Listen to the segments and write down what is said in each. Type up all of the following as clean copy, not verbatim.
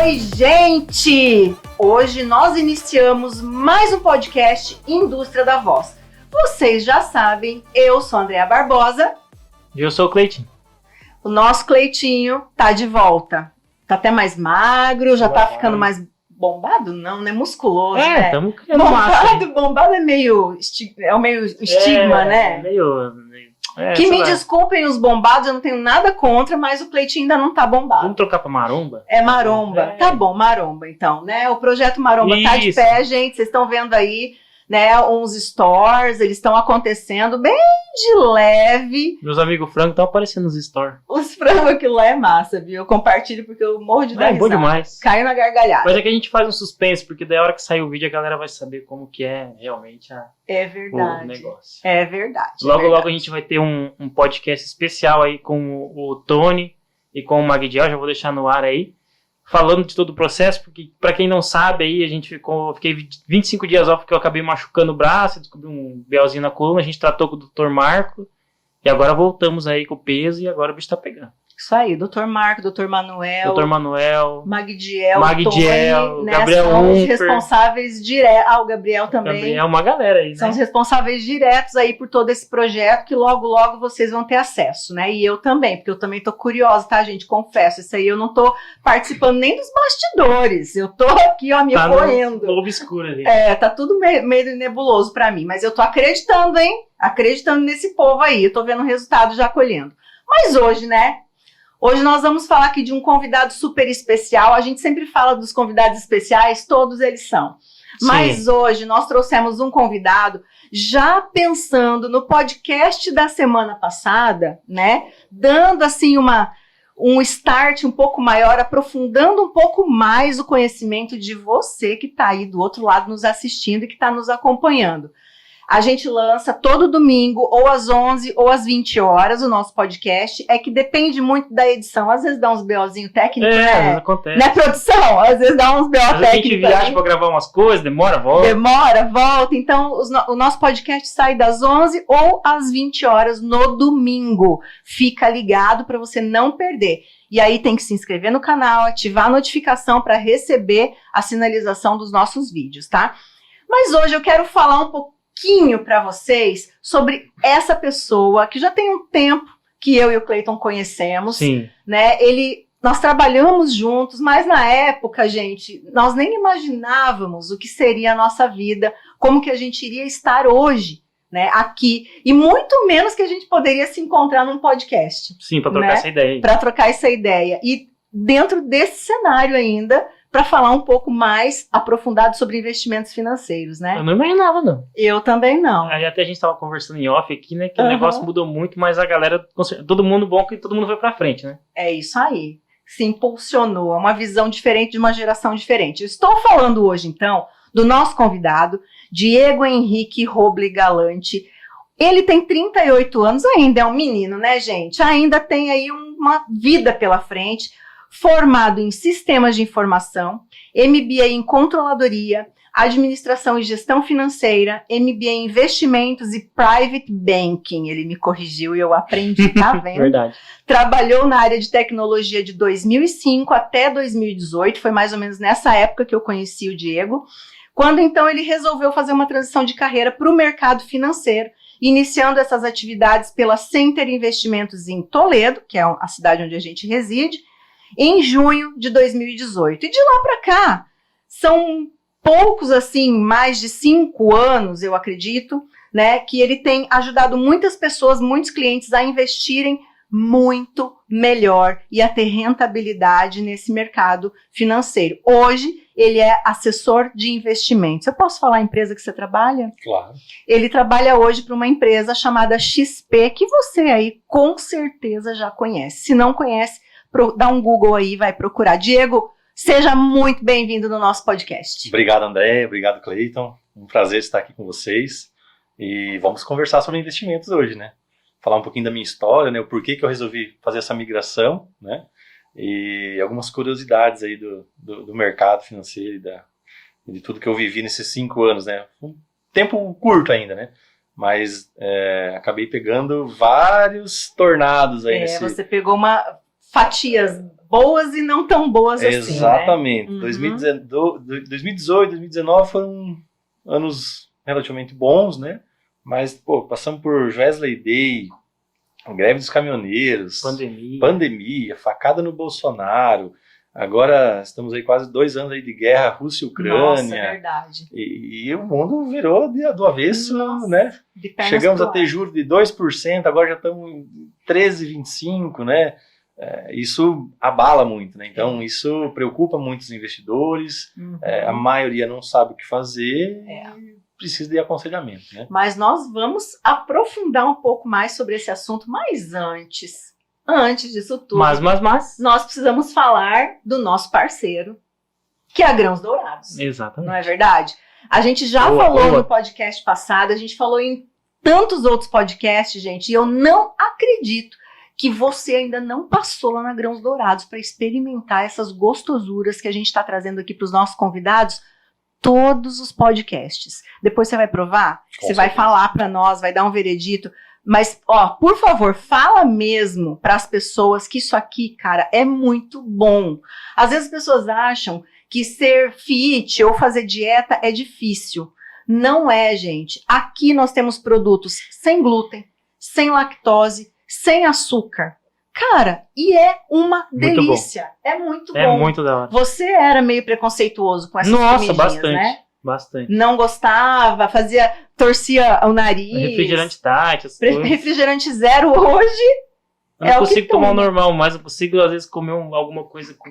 Oi, gente! Hoje nós iniciamos mais um podcast Indústria da Voz. Vocês já sabem, eu sou a Andrea Barbosa. E eu sou o Cleitinho. O nosso Cleitinho tá de volta. Tá até mais magro, já tá ficando mais bombado? Não, né? Musculoso, né? Estamos criando massa. Bombado é meio estigma, né? Que me desculpem os bombados, eu não tenho nada contra, mas o Cleitinho ainda não tá bombado. Vamos trocar pra maromba? É maromba. Tá bom, maromba então, né? O projeto Maromba tá de pé, gente. Vocês estão vendo aí, né? Uns stores, eles estão acontecendo bem de leve. Meus amigos frangos estão aparecendo nos stores. Os frangos, aquilo lá é massa, viu? Eu compartilho porque eu morro de dar risada. É bom demais. Caiu na gargalhada. Mas é que a gente faz um suspense, porque daí a hora que sair o vídeo a galera vai saber como que é realmente o negócio. É verdade. Logo a gente vai ter um podcast especial aí com o Tony e com o Magdiel, já vou deixar no ar aí, falando de todo o processo, porque pra quem não sabe aí, fiquei 25 dias off porque eu acabei machucando o braço, descobri um BOzinho na coluna, a gente tratou com o Dr. Marco, e agora voltamos aí com o peso e agora o bicho tá pegando. Isso aí, Dr. Marco, Dr. Manuel, Magdiel, Tony, né, Gabriel são os responsáveis diretos. O Gabriel também. Gabriel é uma galera aí, né? São os responsáveis diretos aí por todo esse projeto que logo vocês vão ter acesso, né? E eu também, porque eu também tô curiosa, tá, gente? Confesso, isso aí eu não tô participando nem dos bastidores. Eu tô aqui, ó, me correndo. No obscuro ali. Tá tudo meio nebuloso pra mim, mas eu tô acreditando, hein? Acreditando nesse povo aí. Eu tô vendo o resultado já colhendo. Mas hoje, né? Hoje nós vamos falar aqui de um convidado super especial. A gente sempre fala dos convidados especiais, todos eles são. Sim. Mas hoje nós trouxemos um convidado já pensando no podcast da semana passada, né? Dando assim um start um pouco maior, aprofundando um pouco mais o conhecimento de você que está aí do outro lado nos assistindo e que está nos acompanhando. A gente lança todo domingo, ou às 11 ou às 20 horas, o nosso podcast. É que depende muito da edição. Às vezes dá uns BOzinho técnico, né? Acontece. Né, produção? Às vezes dá uns BO técnicos. A gente viaja pra gravar umas coisas, demora, volta. Então, o nosso podcast sai das 11 ou às 20 horas no domingo. Fica ligado para você não perder. E aí tem que se inscrever no canal, ativar a notificação para receber a sinalização dos nossos vídeos, tá? Mas hoje eu quero falar um pouquinho para vocês sobre essa pessoa que já tem um tempo que eu e o Cleiton conhecemos. Sim. Né? Nós trabalhamos juntos, mas na época, gente, nós nem imaginávamos o que seria a nossa vida, como que a gente iria estar hoje, né, aqui, e muito menos que a gente poderia se encontrar num podcast. Sim, para trocar essa ideia. Para trocar essa ideia. E dentro desse cenário ainda, para falar um pouco mais aprofundado sobre investimentos financeiros, né? Eu não imaginava, não. Eu também não. Aí até a gente estava conversando em off aqui, né? Que o negócio mudou muito, mas a galera, todo mundo bom, que todo mundo foi para frente, né? É isso aí. Se impulsionou, uma visão diferente de uma geração diferente. Eu estou falando hoje, então, do nosso convidado, Diego Henrique Roble Galante. Ele tem 38 anos, ainda é um menino, né, gente? Ainda tem aí uma vida pela frente. Formado em Sistemas de Informação, MBA em Controladoria, Administração e Gestão Financeira, MBA em Investimentos e Private Banking. Ele me corrigiu e eu aprendi, tá vendo? Verdade. Trabalhou na área de tecnologia de 2005 até 2018, foi mais ou menos nessa época que eu conheci o Diego, quando então ele resolveu fazer uma transição de carreira para o mercado financeiro, iniciando essas atividades pela Center Investimentos em Toledo, que é a cidade onde a gente reside, em junho de 2018. E de lá para cá, são poucos, assim, mais de 5 anos, eu acredito, né, que ele tem ajudado muitas pessoas, muitos clientes a investirem muito melhor e a ter rentabilidade nesse mercado financeiro. Hoje, ele é assessor de investimentos. Eu posso falar a empresa que você trabalha? Claro. Ele trabalha hoje para uma empresa chamada XP, que você aí com certeza já conhece. Se não conhece, dá um Google aí, vai procurar. Diego, seja muito bem-vindo no nosso podcast. Obrigado, André. Obrigado, Cleiton. Um prazer estar aqui com vocês. E vamos conversar sobre investimentos hoje, né? Falar um pouquinho da minha história, né? O porquê que eu resolvi fazer essa migração, né? E algumas curiosidades aí do mercado financeiro e de tudo que eu vivi nesses 5 anos, né? Um tempo curto ainda, né? Mas acabei pegando vários tornados aí. Você pegou fatias boas e não tão boas assim, né? Exatamente. Uhum. 2018, 2019 foram anos relativamente bons, né? Mas, passamos por Wesley Day, greve dos caminhoneiros, pandemia, facada no Bolsonaro. Agora estamos aí quase 2 anos aí de guerra Rússia e Ucrânia. Nossa, é verdade. E o mundo virou do avesso, Nossa, né? de pernas Chegamos pro a ter ar. juros de 2%, agora já estamos em 13,25%, né? Isso abala muito, né? Então isso preocupa muitos investidores, Uhum. a maioria não sabe o que fazer É. e precisa de aconselhamento, né? Mas nós vamos aprofundar um pouco mais sobre esse assunto, mas antes disso tudo, Mas. nós precisamos falar do nosso parceiro, que é a Grãos Dourados. Exatamente. Não é verdade? A gente já Boa, falou boa. no podcast passado, a gente falou em tantos outros podcasts, gente, e eu não acredito que você ainda não passou lá na Grãos Dourados para experimentar essas gostosuras que a gente está trazendo aqui para os nossos convidados todos os podcasts. Depois você vai provar, Com você vai certeza. falar para nós, vai dar um veredito. Mas, por favor, fala mesmo para as pessoas que isso aqui, cara, é muito bom. Às vezes as pessoas acham que ser fit ou fazer dieta é difícil. Não é, gente. Aqui nós temos produtos sem glúten, sem lactose, sem açúcar. Cara, e é uma Muito delícia. É muito bom. É muito da hora. Você era meio preconceituoso com essas Nossa, comidinhas, bastante. né? Bastante. Não gostava, torcia o nariz. Refrigerante diet, essas coisas. Refrigerante zero hoje. Eu é não o que consigo tomar o tem. normal, mas eu consigo, às vezes, comer alguma coisa com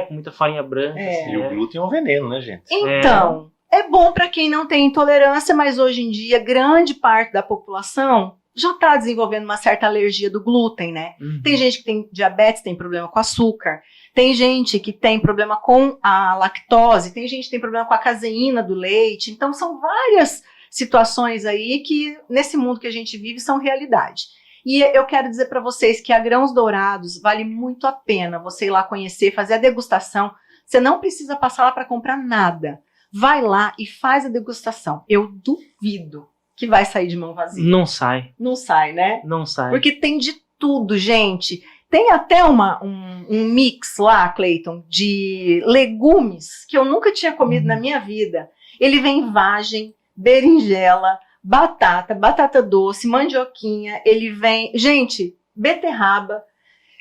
muita farinha branca. É. assim, E o glúten é um veneno, né, gente? Então, é bom para quem não tem intolerância, mas hoje em dia, grande parte da população já está desenvolvendo uma certa alergia do glúten, né? Uhum. Tem gente que tem diabetes, tem problema com açúcar. Tem gente que tem problema com a lactose. Tem gente que tem problema com a caseína do leite. Então, são várias situações aí que, nesse mundo que a gente vive, são realidade. E eu quero dizer para vocês que a Grãos Dourados vale muito a pena você ir lá conhecer, fazer a degustação. Você não precisa passar lá para comprar nada. Vai lá e faz a degustação. Eu duvido que vai sair de mão vazia. Não sai. Não sai, né? Não sai. Porque tem de tudo, gente. Tem até um mix lá, Cleiton, de legumes que eu nunca tinha comido na minha vida. Ele vem vagem, berinjela, batata doce, mandioquinha. Ele vem, gente, beterraba.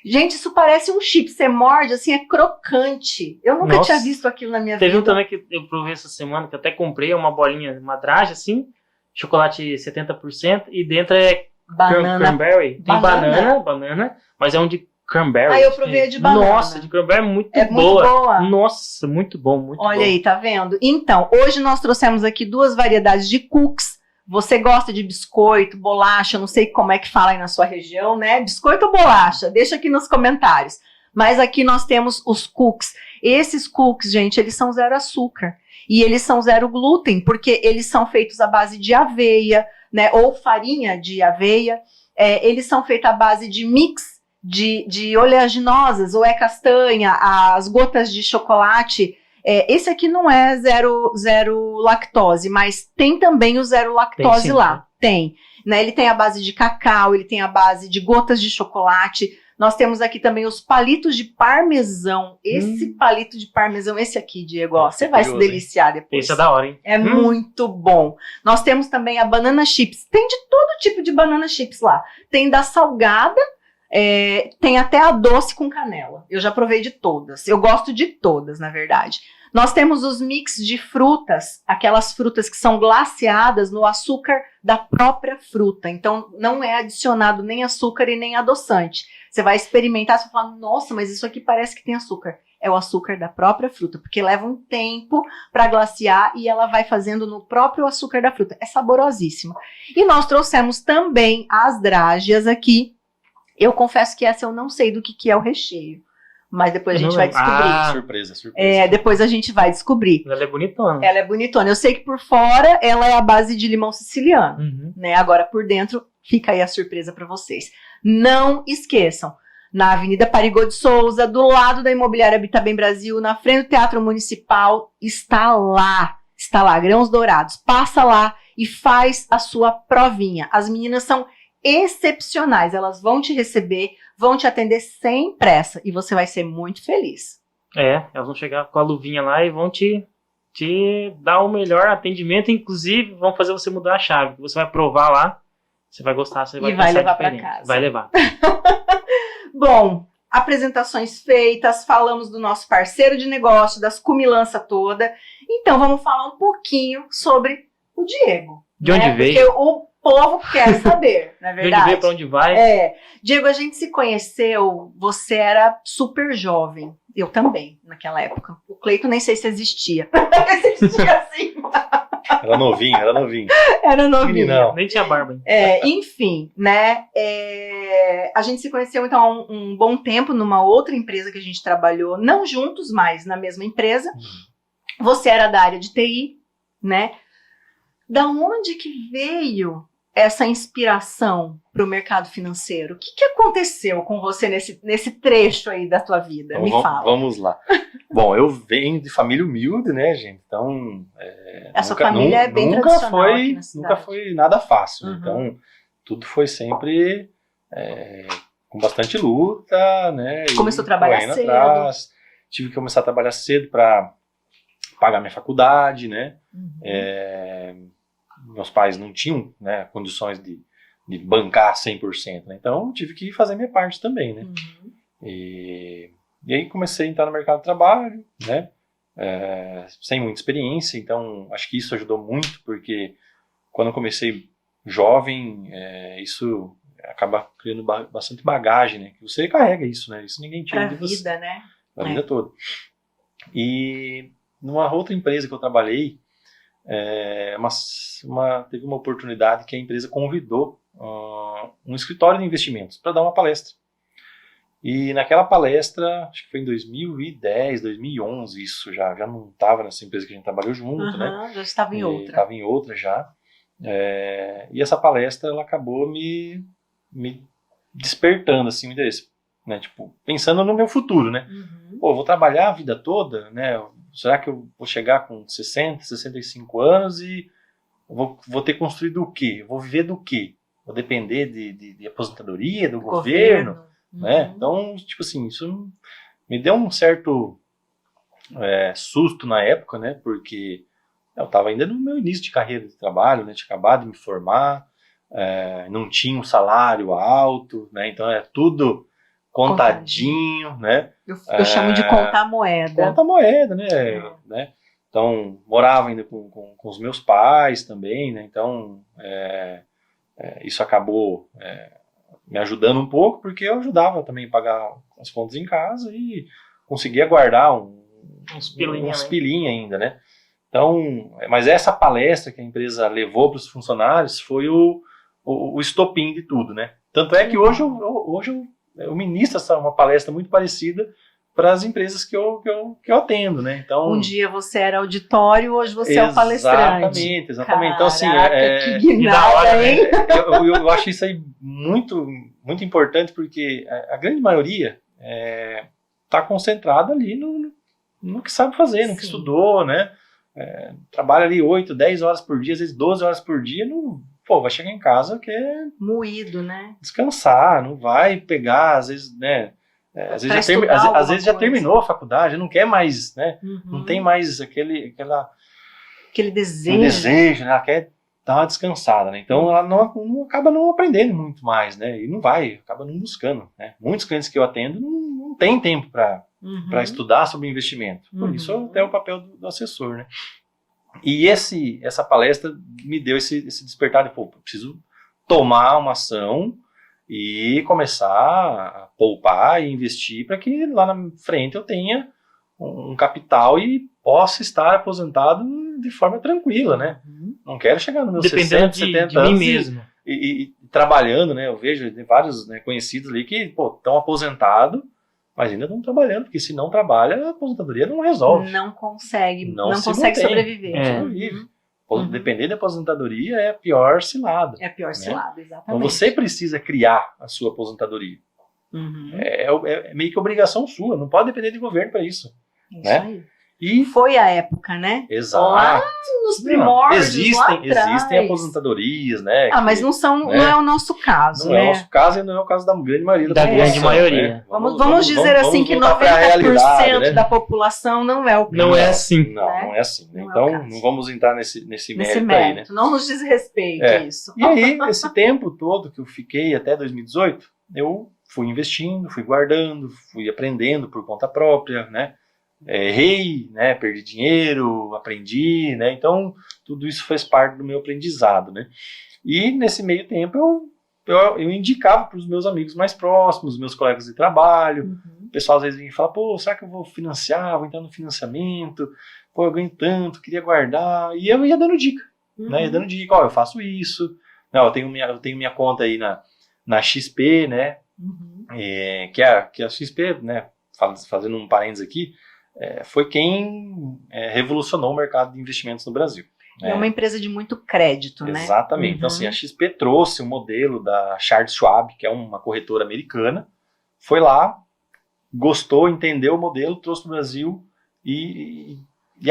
Gente, isso parece um chip. Você morde, assim, é crocante. Eu nunca Nossa. tinha visto aquilo na minha Teve um vida. também que eu provei essa semana, que eu até comprei uma bolinha, uma draja, assim, chocolate 70%, e dentro é Banana. cranberry. Tem Banana. banana, mas é um de cranberry. Ah, eu provei a de banana. Nossa, de cranberry é muito É muito boa. boa. Nossa, muito bom, muito bom. Olha aí, tá vendo? Então, hoje nós trouxemos aqui 2 variedades de cookies. Você gosta de biscoito, bolacha, não sei como é que fala aí na sua região, né? Biscoito ou bolacha? Deixa aqui nos comentários. Mas aqui nós temos os cookies. Esses cookies, gente, eles são 0 açúcar. E eles são 0 glúten, porque eles são feitos à base de aveia, né? Ou farinha de aveia. Eles são feitos à base de mix de oleaginosas, ou é castanha, as gotas de chocolate. Esse aqui não é zero lactose, mas tem também o 0 lactose Tem, sim, lá. Tem. Né? Ele tem a base de cacau, ele tem a base de gotas de chocolate. Nós temos aqui também os palitos de parmesão. Esse palito de parmesão, esse aqui, Diego, ó, você vai se curioso, hein? deliciar depois. Esse é da hora, hein? É muito bom. Nós temos também a banana chips. Tem de todo tipo de banana chips lá. Tem da salgada, tem até a doce com canela. Eu já provei de todas. Eu gosto de todas, na verdade. Nós temos os mix de frutas, aquelas frutas que são glaceadas no açúcar da própria fruta. Então, não é adicionado nem açúcar e nem adoçante. Você vai experimentar, você vai falar, nossa, mas isso aqui parece que tem açúcar. É o açúcar da própria fruta, porque leva um tempo para glaciar e ela vai fazendo no próprio açúcar da fruta. É saborosíssimo. E nós trouxemos também as drágeas aqui. Eu confesso que essa eu não sei do que é o recheio. Mas depois a gente vai descobrir. Surpresa. Depois a gente vai descobrir. Ela é bonitona. Ela é bonitona. Eu sei que por fora ela é a base de limão siciliano. Uhum. Né? Agora por dentro fica aí a surpresa para vocês. Não esqueçam, na Avenida Parigô de Souza, do lado da Imobiliária Habitabem Brasil, na frente do Teatro Municipal, está lá, Grãos Dourados. Passa lá e faz a sua provinha. As meninas são excepcionais. Elas vão te receber, vão te atender sem pressa e você vai ser muito feliz. Elas vão chegar com a luvinha lá e vão te dar o melhor atendimento, inclusive vão fazer você mudar a chave. Você vai provar lá, você vai gostar, você vai vai pensar levar para diferente. casa. Vai levar. Bom, apresentações feitas, falamos do nosso parceiro de negócio, das cumilança toda. Então vamos falar um pouquinho sobre o Diego. De onde veio? Porque o povo quer saber, não é verdade? De onde veio, pra onde vai? Diego, a gente se conheceu, você era super jovem. Eu também, naquela época. O Cleito nem sei se existia. Existia sim. Era novinho. Era novinho. Meninão. Nem tinha barba. Enfim, né? A gente se conheceu, então, há um bom tempo numa outra empresa que a gente trabalhou, não juntos, mas na mesma empresa. Você era da área de TI, né? Da onde que veio essa inspiração para o mercado financeiro? O que aconteceu com você nesse trecho aí da tua vida? Então, Me fala. Vamos lá. Bom, eu venho de família humilde, né, gente? Então, a sua família é bem tradicional aqui na cidade. Nunca foi nada fácil. Uhum. Então, tudo foi sempre com bastante luta, né? Começou a trabalhar cedo. Atrás. Tive que começar a trabalhar cedo para pagar minha faculdade, né? Uhum. Meus pais não tinham, né, condições de bancar 100%, né? Então, tive que fazer minha parte também, né? Uhum. E aí comecei a entrar no mercado de trabalho, né? Sem muita experiência, então acho que isso ajudou muito, porque quando eu comecei jovem, isso acaba criando bastante bagagem, né? Que você carrega isso, né? Isso ninguém tira de você. Pra vida, né? A vida toda. E numa outra empresa que eu trabalhei, teve uma oportunidade que a empresa convidou um escritório de investimentos para dar uma palestra. E naquela palestra, acho que foi em 2010, 2011, isso já não estava nessa empresa que a gente trabalhou junto, né? Já estava em outra. Estava em outra já. E essa palestra, ela acabou me despertando, assim, o interesse, né? Tipo, pensando no meu futuro, né? Uhum. Pô, eu vou trabalhar a vida toda, né? Será que eu vou chegar com 60, 65 anos e vou ter construído o quê? Eu vou viver do quê? Vou depender de aposentadoria, do governo, né? Então, tipo assim, isso me deu um certo susto na época, né? Porque eu estava ainda no meu início de carreira de trabalho, né? Tinha acabado de me formar, não tinha um salário alto, né? Então é tudo contadinho, né? Eu chamo de contar moeda. Conta moeda, né? Então, morava ainda com os meus pais também, né? Então, isso acabou me ajudando um pouco, porque eu ajudava também a pagar as contas em casa e conseguia guardar uns pilinha ainda, né? Então, mas essa palestra que a empresa levou para os funcionários foi o estopim de tudo, né? Tanto é que hoje eu ministro uma palestra muito parecida para as empresas que eu atendo, né? Então, um dia você era auditório, hoje você é o palestrante. Exatamente. Então, assim, que guinada, hein? Eu acho isso aí muito, muito importante, porque a grande maioria está concentrada ali no que sabe fazer, no que estudou, né? Trabalha ali 8, 10 horas por dia, às vezes 12 horas por dia, vai chegar em casa quer moído, né? Descansar, não vai pegar, às vezes, né? Às vezes já terminou a faculdade, não quer mais, né? Uhum. Não tem mais aquele desejo, né? Ela quer dar uma descansada, né? Então ela não acaba não aprendendo muito mais, né? E acaba não buscando, né? Muitos clientes que eu atendo não tem tempo para estudar sobre investimento. Por isso até o papel do assessor, né? E essa palestra me deu esse despertar de, preciso tomar uma ação e começar a poupar e investir para que lá na frente eu tenha um capital e possa estar aposentado de forma tranquila, né? Não quero chegar nos meus 60, 70 anos e trabalhando, né? Eu vejo vários, né, conhecidos ali que estão aposentados, mas ainda estão trabalhando, porque se não trabalha, a aposentadoria não resolve. Não consegue sobreviver. Sobrevive. Depender da aposentadoria é a pior cilada. É a pior cilada, exatamente. Então você precisa criar a sua aposentadoria. É meio que obrigação sua, não pode depender de governo para isso. Isso aí. E foi a época, né? exato. Lá nos primórdios, lá atrás. Existem aposentadorias, né? Ah, mas não é o nosso caso, não né? é o nosso caso e não é o caso da grande maioria Da grande maioria. Né? Vamos dizer assim que 90% né? da população não é o caso. Não é assim. Não é assim. Né? Não é o Então, caso. não vamos entrar nesse mérito aí, né? Não nos diz respeito isso. E aí, esse tempo todo que eu fiquei até 2018, eu fui investindo, fui guardando, fui aprendendo por conta própria, né? Errei, né? Perdi dinheiro, aprendi, né? Então, tudo isso fez parte do meu aprendizado, né? E nesse meio tempo eu indicava para os meus amigos mais próximos, meus colegas de trabalho. O pessoal às vezes vinha e fala, pô, será que eu vou financiar, vou entrar no financiamento? Pô, eu ganho tanto, queria guardar. E eu ia dando dica, né? Ia dando dica, ó, eu faço isso. Não, eu tenho minha conta aí na XP, né? Que a XP, né? Fazendo um parênteses aqui, foi quem revolucionou o mercado de investimentos no Brasil. É uma empresa de muito crédito, né? Exatamente. Então, assim, a XP trouxe um modelo da Charles Schwab, que é uma corretora americana, foi lá, gostou, entendeu o modelo, trouxe para o Brasil e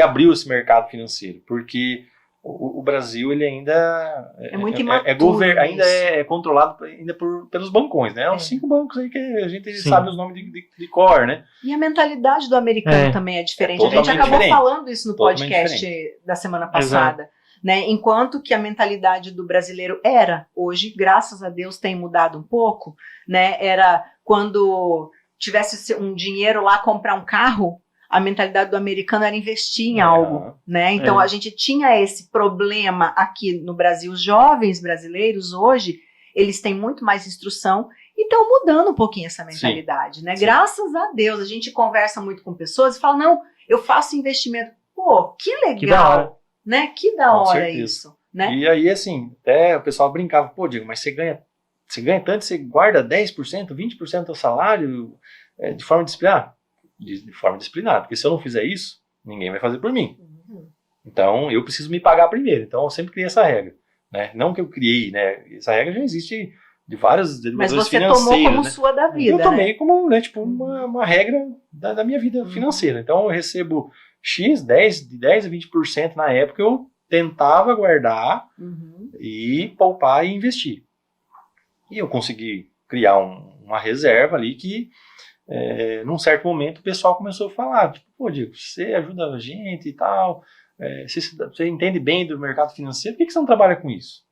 abriu esse mercado financeiro, porque o Brasil ele ainda é muito imaturo, ainda é controlado ainda pelos bancões, né? Os 5 bancos aí que a gente sabe os nomes de cor, né? E a mentalidade do americano também é diferente. A gente acabou falando isso no podcast da semana passada. Né? Enquanto que a mentalidade do brasileiro hoje, graças a Deus, tem mudado um pouco, né? Era quando tivesse um dinheiro lá comprar um carro, a mentalidade do americano era investir em algo, né? Então a gente tinha esse problema aqui no Brasil. Os jovens brasileiros hoje, eles têm muito mais instrução e estão mudando um pouquinho essa mentalidade, né? Sim. Graças a Deus, a gente conversa muito com pessoas e fala, não, eu faço investimento. Pô, que legal, né? Que da hora isso, né? E aí, assim, até o pessoal brincava, pô, Diego, mas você ganha tanto, você guarda 10%, 20% do seu salário de forma disciplinada? De forma disciplinada, porque se eu não fizer isso, ninguém vai fazer por mim. Então, eu preciso me pagar primeiro. Então, eu sempre criei essa regra, né? Não que eu criei, né? Essa regra já existe de vários educadores financeiros. Mas você tomou como sua da vida, eu tomei como, né, tipo, uma regra da minha vida financeira. Então, eu recebo X, de 10% a 20% na época, eu tentava guardar e poupar e investir. E eu consegui criar uma reserva ali que num certo momento o pessoal começou a falar, tipo, pô, Diego, você ajuda a gente e tal, você entende bem do mercado financeiro, por que você não trabalha com isso?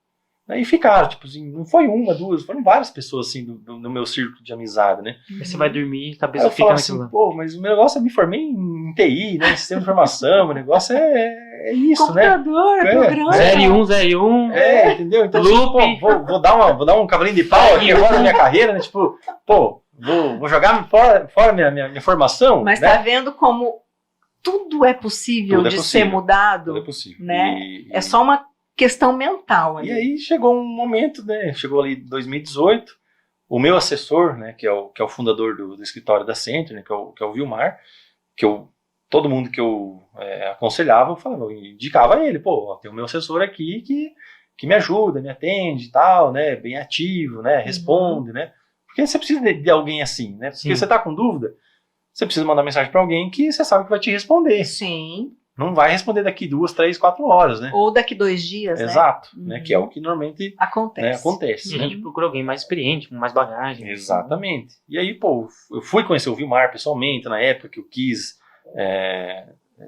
E ficaram, tipo assim, não foi uma, duas, foram várias pessoas assim do meu círculo de amizade, né? Aí você vai dormir, a cabeça fica naquilo lá. Pô, mas o meu negócio, eu me formei em TI, né, sistema de informação, o negócio é isso, computador, né? programa. 0101. Entendeu? Então, assim, pô, vou dar um cavalinho de pau aqui agora na minha carreira, né, tipo, pô, vou jogar fora minha formação. Mas né? tá vendo como tudo é possível ser mudado? Tudo é possível. Né? É só uma questão mental. E aí chegou um momento, né? Chegou ali 2018, o meu assessor, né, que é o fundador do escritório da Center, né, que é o Vilmar, todo mundo que eu aconselhava, eu indicava ele, pô, tem o meu assessor aqui que me ajuda, me atende e tal, né? Bem ativo, né? Responde, né? Porque você precisa de alguém assim, né? Porque você tá com dúvida, você precisa mandar mensagem para alguém que você sabe que vai te responder. Sim. Não vai responder daqui 2, 3, 4 horas, né? Ou daqui 2 dias, Exato, né? Que é o que normalmente acontece. E a gente procura alguém mais experiente, com mais bagagem. Exatamente. E aí, pô, eu fui conhecer o Vilmar pessoalmente, na época que eu quis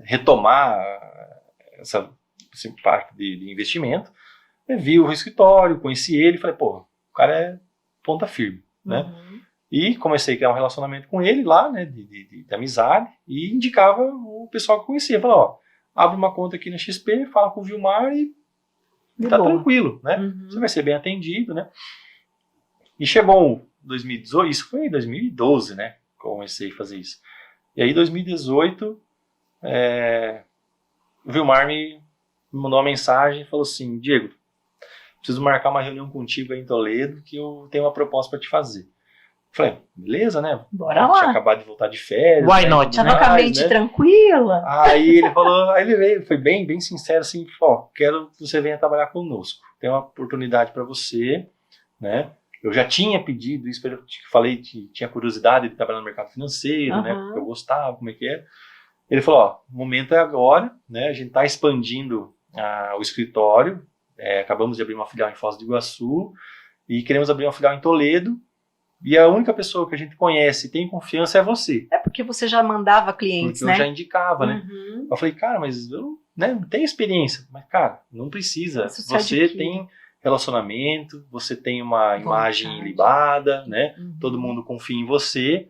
retomar essa parte de investimento. Eu vi o escritório, conheci ele, falei, pô, o cara é ponta firme. Né? E comecei a criar um relacionamento com ele lá, né, de amizade, e indicava o pessoal que eu conhecia. Falei, ó, abre uma conta aqui na XP, fala com o Vilmar e tá tranquilo, né? Você vai ser bem atendido, né? E chegou 2018, isso foi em 2012, né, que eu comecei a fazer isso. E aí, em 2018, o Vilmar me mandou uma mensagem e falou assim, Diego, preciso marcar uma reunião contigo aí em Toledo, que eu tenho uma proposta para te fazer. Falei, beleza, né? Bora lá. Tinha acabado de voltar de férias. Why not? Tava com a mente tranquila. Aí ele falou, ele veio, foi bem sincero assim, ó, quero que você venha trabalhar conosco. Tem uma oportunidade para você, né? Eu já tinha pedido isso, eu falei que tinha curiosidade de trabalhar no mercado financeiro, né? Porque eu gostava, como é que é. Ele falou, ó, o momento é agora, né? A gente está expandindo o escritório, acabamos de abrir uma filial em Foz do Iguaçu e queremos abrir uma filial em Toledo. E a única pessoa que a gente conhece e tem confiança é você. É porque você já mandava clientes, Porque né? eu já indicava, né? Uhum. Eu falei, cara, mas eu não tenho experiência. Mas, cara, não precisa. Isso sai Você de tem relacionamento, você tem uma Vontade. imagem libada, né? Uhum. Todo mundo confia em você.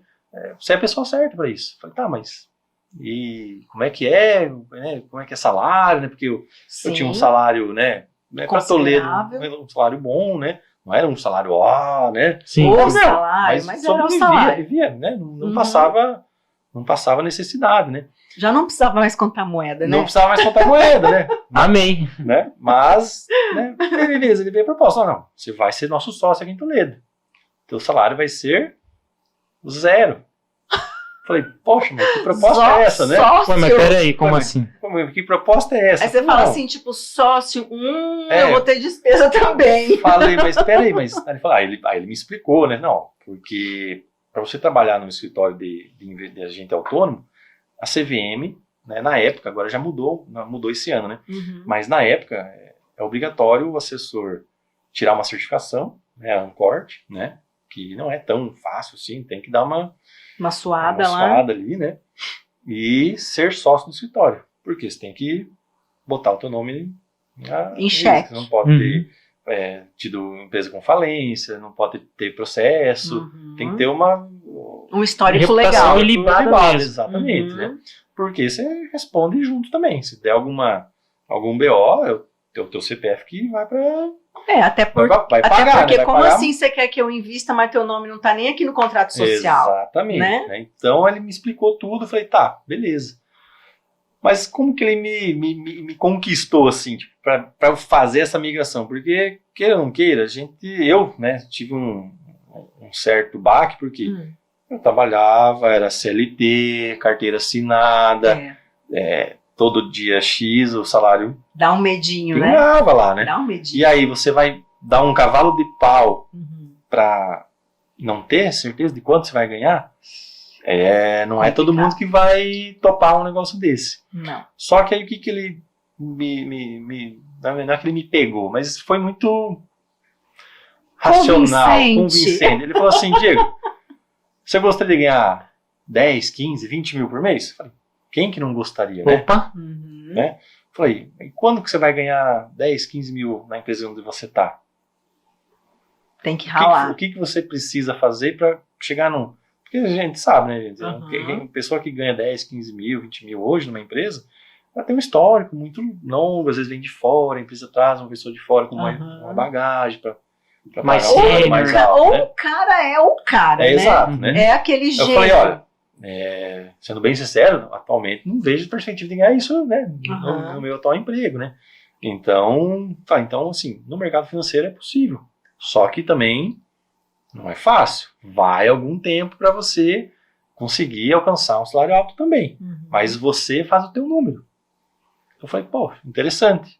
Você é a pessoa certa para isso. Eu falei, tá, mas e como é que é? Né? Como é que é salário, né? Porque eu tinha um Sim. salário, né? Para Toledo, Considerável. um salário bom, né? Não era um salário, né? Sim. O Não, salário, mas era o sobrevivia, salário. vivia, né? Não Uhum. passava necessidade, né? Já não precisava mais contar moeda, né? Não precisava mais contar moeda, né? Amém. né? Mas, né? Beleza, ele veio a proposta. Não, você vai ser nosso sócio aqui em Toledo. Teu salário vai ser 0. Falei, poxa, mas que proposta é essa, né? Sócio. Ué, mas peraí, como Ué, assim? Pô, mas que proposta é essa? Aí você fala Não. assim, tipo, sócio, É. eu vou ter despesa também. Falei, mas peraí, mas. Aí ele falou, aí ele me explicou, né? Não, porque para você trabalhar num escritório de agente autônomo, a CVM, né, na época, agora já mudou esse ano, né? Uhum. Mas na época é obrigatório o assessor tirar uma certificação, né, a Ancorte, né? Que não é tão fácil assim, tem que dar uma Uma lá. suada ali, né? E ser sócio do escritório. Porque você tem que botar o teu nome Em xeque. Você não pode Uhum. ter tido empresa com falência, não pode ter processo, Uhum. tem que ter uma Um histórico Reputação legal. ilibada mesmo. Exatamente, Uhum. né? Porque você responde junto também. Se der algum BO, é o teu CPF que vai para Até vai pagar, pagar, porque né? Vai como pagar. assim você quer que eu invista, mas teu nome não tá nem aqui no contrato social? Exatamente. né? Né? Então ele me explicou tudo, eu falei, tá, beleza. Mas como que ele me conquistou, assim, tipo, para eu fazer essa migração? Porque, queira ou não queira, eu, né, tive um certo baque, porque eu trabalhava, era CLT, carteira assinada, todo dia X, o salário Dá um medinho, né? pingava lá, né? Dá um medinho. E aí você vai dar um cavalo de pau Uhum. para não ter certeza de quanto você vai ganhar? Não é todo Complicado. mundo que vai topar um negócio desse. Não. Só que aí o que ele não é que ele me pegou, mas foi muito racional, convincente. Ele falou assim, Diego, você gostaria de ganhar 10, 15, 20 mil por mês? Eu falei, quem que não gostaria, né? Opa. Uhum. Né? Falei, e quando que você vai ganhar 10, 15 mil na empresa onde você está? Tem que O ralar. que você precisa fazer para chegar num... Porque a gente sabe, né, gente? Uhum. Pessoa que ganha 10, 15 mil, 20 mil hoje numa empresa, ela tem um histórico muito longo, às vezes vem de fora, a empresa traz uma pessoa de fora com uma bagagem para Mais pagar um valor sênior. mais alto, Ou né? o cara é o cara, né? Exato, né? É aquele Eu jeito. falei, olha, sendo bem sincero, atualmente não vejo perspectiva de ganhar isso, né, Uhum. no meu atual emprego, né? Então, assim, no mercado financeiro é possível. Só que também não é fácil. Vai algum tempo para você conseguir alcançar um salário alto também. Uhum. Mas você faz o teu número. Eu falei, pô, interessante.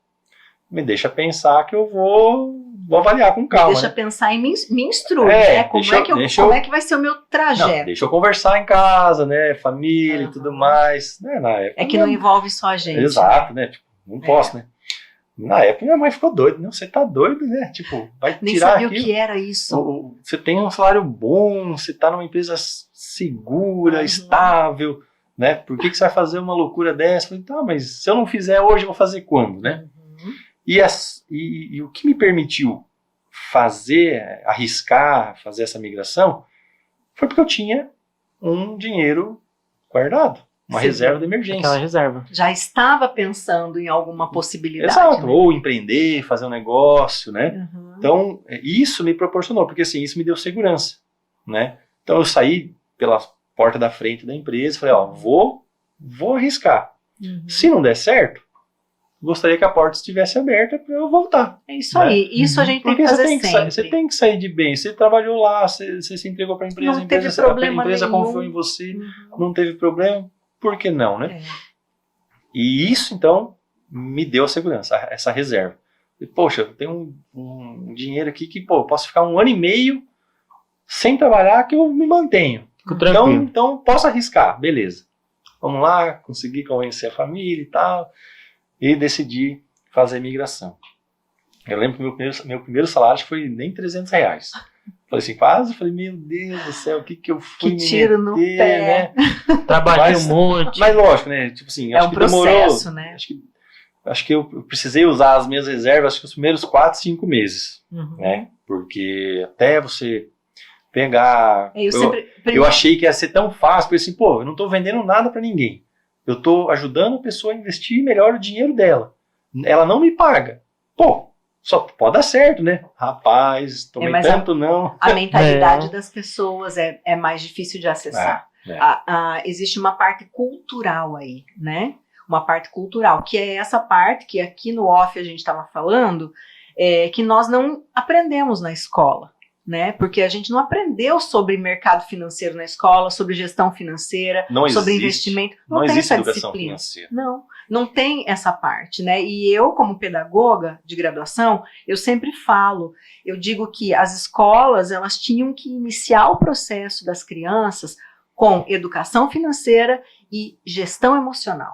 Me deixa pensar que eu vou avaliar com calma. Deixa né? pensar e me instrui, É, né? Como é que vai ser o meu Não, trajeto? deixa eu conversar em casa, né? Família e tudo mais. Né? Na época, É que não envolve só a gente. Exato, né? Tipo, não posso, né? Na época minha mãe ficou doida. Não, você tá doido, né? Tipo, vai Nem tirar sabia aqui. o que era isso. Você tem um salário bom, você tá numa empresa segura, Uhum. estável, né? Por que você vai fazer uma loucura dessa? Eu falei, tá, mas se eu não fizer hoje, eu vou fazer quando, né? Uhum. E o que me permitiu arriscar, fazer essa migração, foi porque eu tinha um dinheiro guardado, uma Sim. reserva de emergência. Aquela reserva. Já estava pensando em alguma possibilidade. Exato, né? ou empreender, fazer um negócio, né? Uhum. Então, isso me proporcionou, porque assim, isso me deu segurança, né? Então eu saí pela porta da frente da empresa e falei, ó, vou arriscar. Uhum. Se não der certo, gostaria que a porta estivesse aberta para eu voltar. É isso né? aí. Isso a gente tem Porque que fazer você sempre. tem que sair de bem. Você trabalhou lá, você se entregou para a empresa, Não a empresa, teve problema a empresa nenhum. confiou em você, Uhum. não teve problema, por que não, né? É. E isso, então, me deu a segurança, essa reserva. E, poxa, eu tenho um dinheiro aqui que, pô, eu posso ficar 1 ano e meio sem trabalhar que eu me mantenho. Fico tranquilo. Então posso arriscar, beleza. vamos lá, consegui convencer a família e tal, e decidi fazer a migração. Eu lembro que meu primeiro salário acho que foi nem R$300. Falei assim, quase, falei, meu Deus do céu, o que eu fui Que tiro no pé. né? Trabalhei um monte. Mas lógico, né? Tipo assim, É acho um que demorou. processo, né? Acho que eu precisei usar as minhas reservas, acho que os primeiros 4, 5 meses, Uhum. né? Porque até você pegar... Eu achei que ia ser tão fácil, porque assim, pô, eu não tô vendendo nada pra ninguém. Eu tô ajudando a pessoa a investir melhor o dinheiro dela. Ela não me paga. Pô, só pode dar certo, né? Rapaz, tomei mas tanto não. A mentalidade das pessoas é mais difícil de acessar. É. Existe uma parte cultural aí, né? Uma parte cultural, que é essa parte que aqui no off a gente estava falando, que nós não aprendemos na escola, né? Porque a gente não aprendeu sobre mercado financeiro na escola, sobre gestão financeira, sobre investimento. Não tem existe essa educação disciplina. financeira. Não tem essa parte, né? E eu, como pedagoga de graduação, eu sempre falo, eu digo que as escolas, elas tinham que iniciar o processo das crianças com educação financeira e gestão emocional.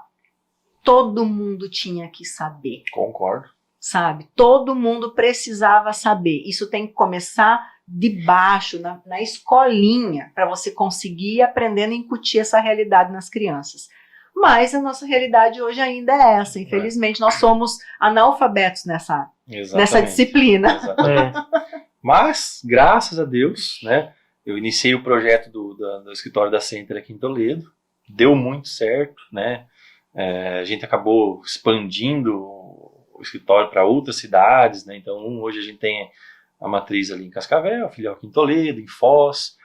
Todo mundo tinha que saber. Concordo. Sabe? Todo mundo precisava saber. Isso tem que começar de baixo, na escolinha, para você conseguir ir aprendendo a incutir essa realidade nas crianças. Mas a nossa realidade hoje ainda é essa. Infelizmente, nós somos analfabetos nessa disciplina. Exatamente. Mas, graças a Deus, né, eu iniciei o projeto do escritório da Center aqui em Toledo. Deu muito certo, né? A gente acabou expandindo o escritório para outras cidades, né? Então, hoje a gente tem a matriz ali em Cascavel, a filial aqui em Toledo, em Foz,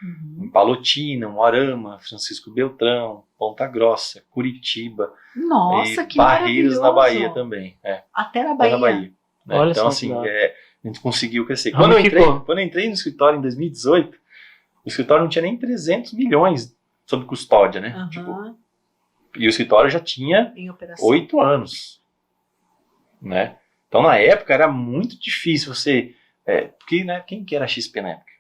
em Palotina, Moarama, Francisco Beltrão, Ponta Grossa, Curitiba. Nossa, e que Barreiros maravilhoso. na Bahia também. Até na Bahia. Né? Olha então, só assim, que a gente conseguiu crescer. Quando eu entrei no escritório em 2018, o escritório não tinha nem 300 milhões sob custódia, né? Uhum. Tipo, e o escritório já tinha 8 anos, né? Então, na época, era muito difícil você... porque, né, quem que era a XP na época?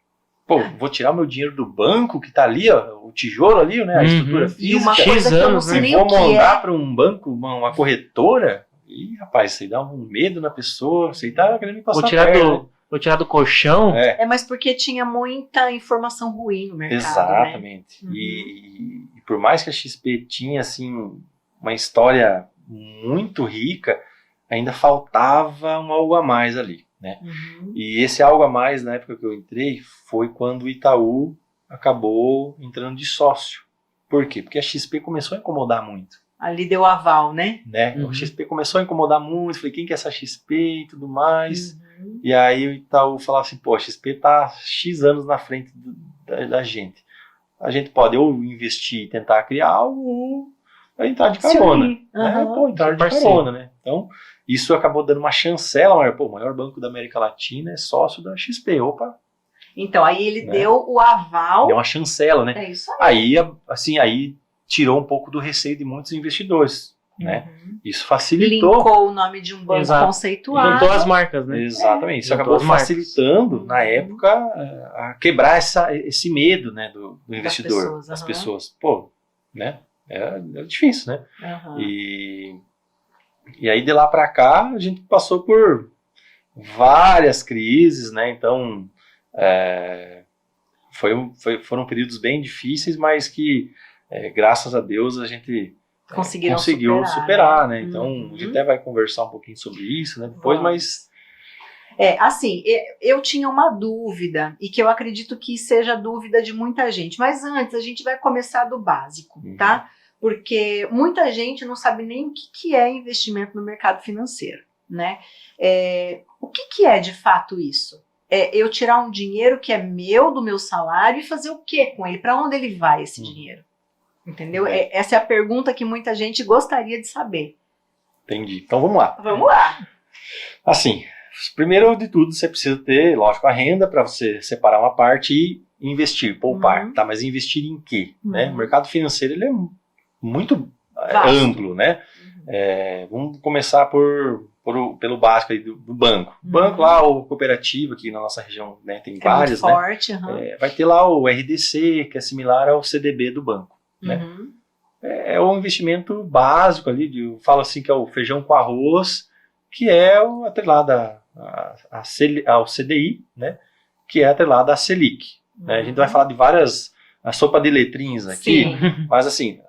Pô, vou tirar o meu dinheiro do banco, que tá ali, ó, o tijolo ali, né, a estrutura física. E uma coisa que eu não sei nem o que é. Vou mandar para um banco, uma corretora, e, rapaz, isso aí dá um medo na pessoa, você tá querendo me passar Vou tirar do colchão. Mas porque tinha muita informação ruim no mercado. Exatamente. Né? E por mais que a XP tinha, assim, uma história muito rica, ainda faltava um algo a mais ali, né? E esse algo a mais, na época que eu entrei, foi quando o Itaú acabou entrando de sócio. Por quê? Porque a XP começou a incomodar muito. Ali deu aval, né? A XP começou a incomodar muito, falei, quem que é essa XP e tudo mais. E aí o Itaú falava assim, pô, a XP tá X anos na frente da gente. A gente pode ou investir e tentar criar algo, ou entrar de carona. Né? Pô, entrar de carona, né? Então, isso acabou dando uma chancela, mas, pô, o maior banco da América Latina é sócio da XP, opa. Então, aí ele deu o aval. Deu uma chancela, né? É isso aí. Aí tirou um pouco do receio de muitos investidores, né? Isso facilitou. Linkou o nome de um banco conceituado. Juntou as marcas, né? Exatamente. Isso acabou facilitando, na época, a quebrar esse medo, né, do investidor, das pessoas. Pô, né? Era difícil, né? E aí, de lá para cá, a gente passou por várias crises, né? Então, foram períodos bem difíceis, mas que, graças a Deus, a gente conseguiu superar, né? Então, a gente até vai conversar um pouquinho sobre isso, né? Depois, mas... assim, eu tinha uma dúvida, e que eu acredito que seja a dúvida de muita gente, mas antes a gente vai começar do básico, tá? Porque muita gente não sabe nem o que é investimento no mercado financeiro, né? O que é de fato isso? Eu tirar um dinheiro que é meu, do meu salário, e fazer o que com ele? Para onde ele vai esse dinheiro? Entendeu? Essa é a pergunta que muita gente gostaria de saber. Entendi. Então vamos lá. Vamos lá. Assim, primeiro de tudo, você precisa ter, lógico, a renda para você separar uma parte e investir, poupar. Tá? Mas investir em quê? Né? O mercado financeiro ele é muito amplo, né? Vamos começar pelo básico aí do banco. O banco lá, ou cooperativa, aqui na nossa região, né, tem vários, muito forte, vai ter lá o RDC, que é similar ao CDB do banco. Né? é um investimento básico ali, eu falo assim que é o feijão com arroz, que é atrelado ao CDI, né? Que é atrelado à Selic. Né? A gente vai falar de a sopa de letrinhas aqui, Sim. mas assim,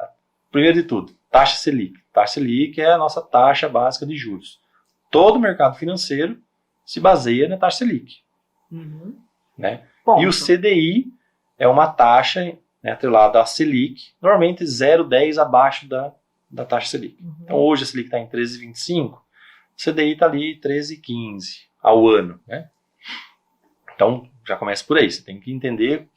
primeiro de tudo, taxa Selic. Taxa Selic é a nossa taxa básica de juros. Todo o mercado financeiro se baseia na taxa Selic. Né? Ponto. E o CDI é uma taxa, né, atrelada à Selic, normalmente 0,10 abaixo da taxa Selic. Então hoje a Selic está em 13,25, o CDI está ali 13,15 ao ano. Né? Então já começa por aí, você tem que entender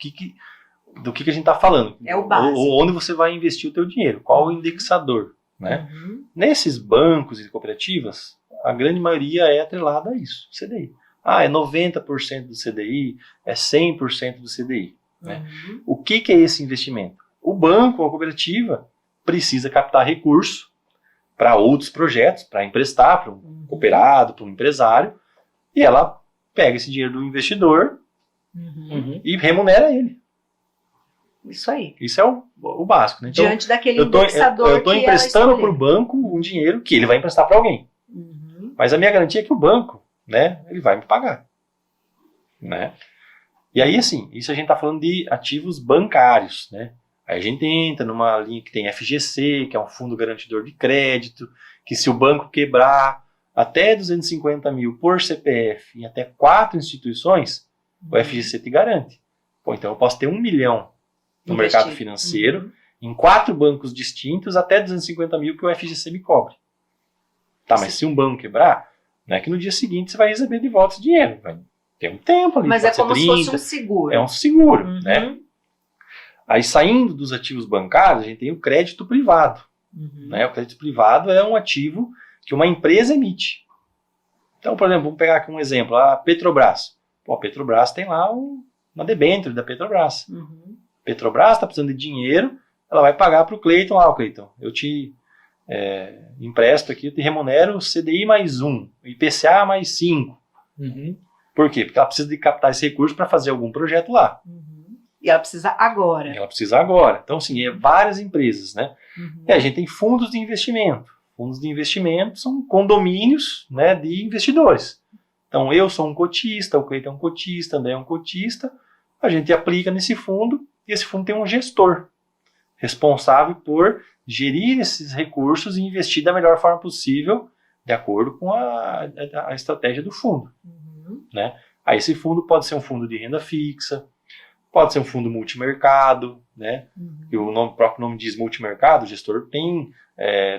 do que a gente está falando. É o básico. Onde você vai investir o teu dinheiro, qual o indexador. Né? Nesses bancos e cooperativas, a grande maioria é atrelada a isso, CDI. É 90% do CDI, é 100% do CDI. Né? O que é esse investimento? O banco ou a cooperativa precisa captar recurso para outros projetos, para emprestar para um cooperado, para um empresário, e ela pega esse dinheiro do investidor e remunera ele. Isso aí. Isso é o básico. Né? Então, diante daquele indexador eu estou emprestando para o banco um dinheiro que ele vai emprestar para alguém. Mas a minha garantia é que o banco, né, ele vai me pagar. Né? E aí, assim, isso a gente está falando de ativos bancários. Né? Aí a gente entra numa linha que tem FGC, que é um fundo garantidor de crédito, que se o banco quebrar até 250 mil por CPF em até 4 instituições, o FGC te garante. Pô, então eu posso ter 1 milhão no mercado financeiro, em 4 bancos distintos, até 250 mil que o FGC me cobre. Tá, mas se um banco quebrar, não é que no dia seguinte você vai receber de volta esse dinheiro. Vai ter um tempo ali. Mas é como se fosse um seguro. É um seguro, né? Aí, saindo dos ativos bancários, a gente tem o crédito privado. Né? O crédito privado é um ativo que uma empresa emite. Então, por exemplo, vamos pegar aqui um exemplo. A Petrobras. Pô, a Petrobras tem lá uma debênture da Petrobras. Petrobras está precisando de dinheiro, ela vai pagar para o Cleiton. Cleiton, eu te empresto aqui, eu te remunero CDI mais 1, IPCA mais 5. Por quê? Porque ela precisa de captar esse recurso para fazer algum projeto lá. E ela precisa agora. Ela precisa agora. Então, assim, várias empresas, né? E a gente tem fundos de investimento. Fundos de investimento são condomínios, né, de investidores. Então, eu sou um cotista, o Cleiton é um cotista, o André é um cotista. A gente aplica nesse fundo e esse fundo tem um gestor responsável por gerir esses recursos e investir da melhor forma possível, de acordo com a estratégia do fundo. Né? Aí esse fundo pode ser um fundo de renda fixa, pode ser um fundo multimercado, né? E o próprio nome diz multimercado, o gestor tem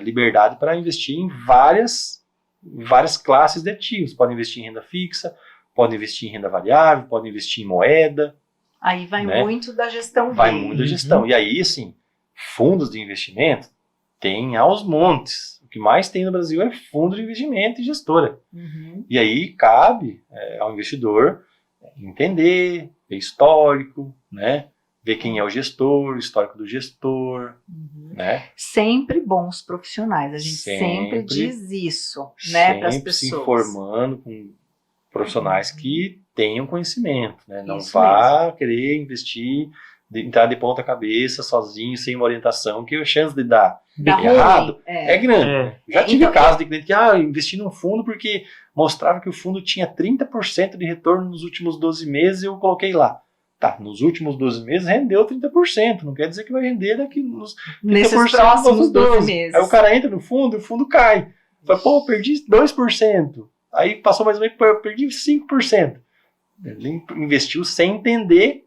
liberdade para investir em várias classes de ativos. Pode investir em renda fixa, pode investir em renda variável, pode investir em moeda. Aí vai, né, muito da gestão dele. Vai muito da gestão. E aí, assim, fundos de investimento tem aos montes. O que mais tem no Brasil é fundo de investimento e gestora. E aí cabe ao investidor entender, ver histórico, né? Ver quem é o gestor, o histórico do gestor, né? Sempre bons profissionais, a gente sempre diz isso, né, para as pessoas. Se informando com profissionais que tenham conhecimento, né? Não Isso vá mesmo. querer investir, entrar de ponta cabeça, sozinho, sem uma orientação, que a chance de dar errado é grande. Né? Já tive casos de cliente que investi num fundo porque mostrava que o fundo tinha 30% de retorno nos últimos 12 meses e eu coloquei lá. Tá, nos últimos 12 meses rendeu 30%, não quer dizer que vai render daqui nesses próximos 12 meses. Aí o cara entra no fundo e o fundo cai. Fala, pô, perdi 2%. Aí passou mais ou menos, eu perdi 5%. Ele investiu sem entender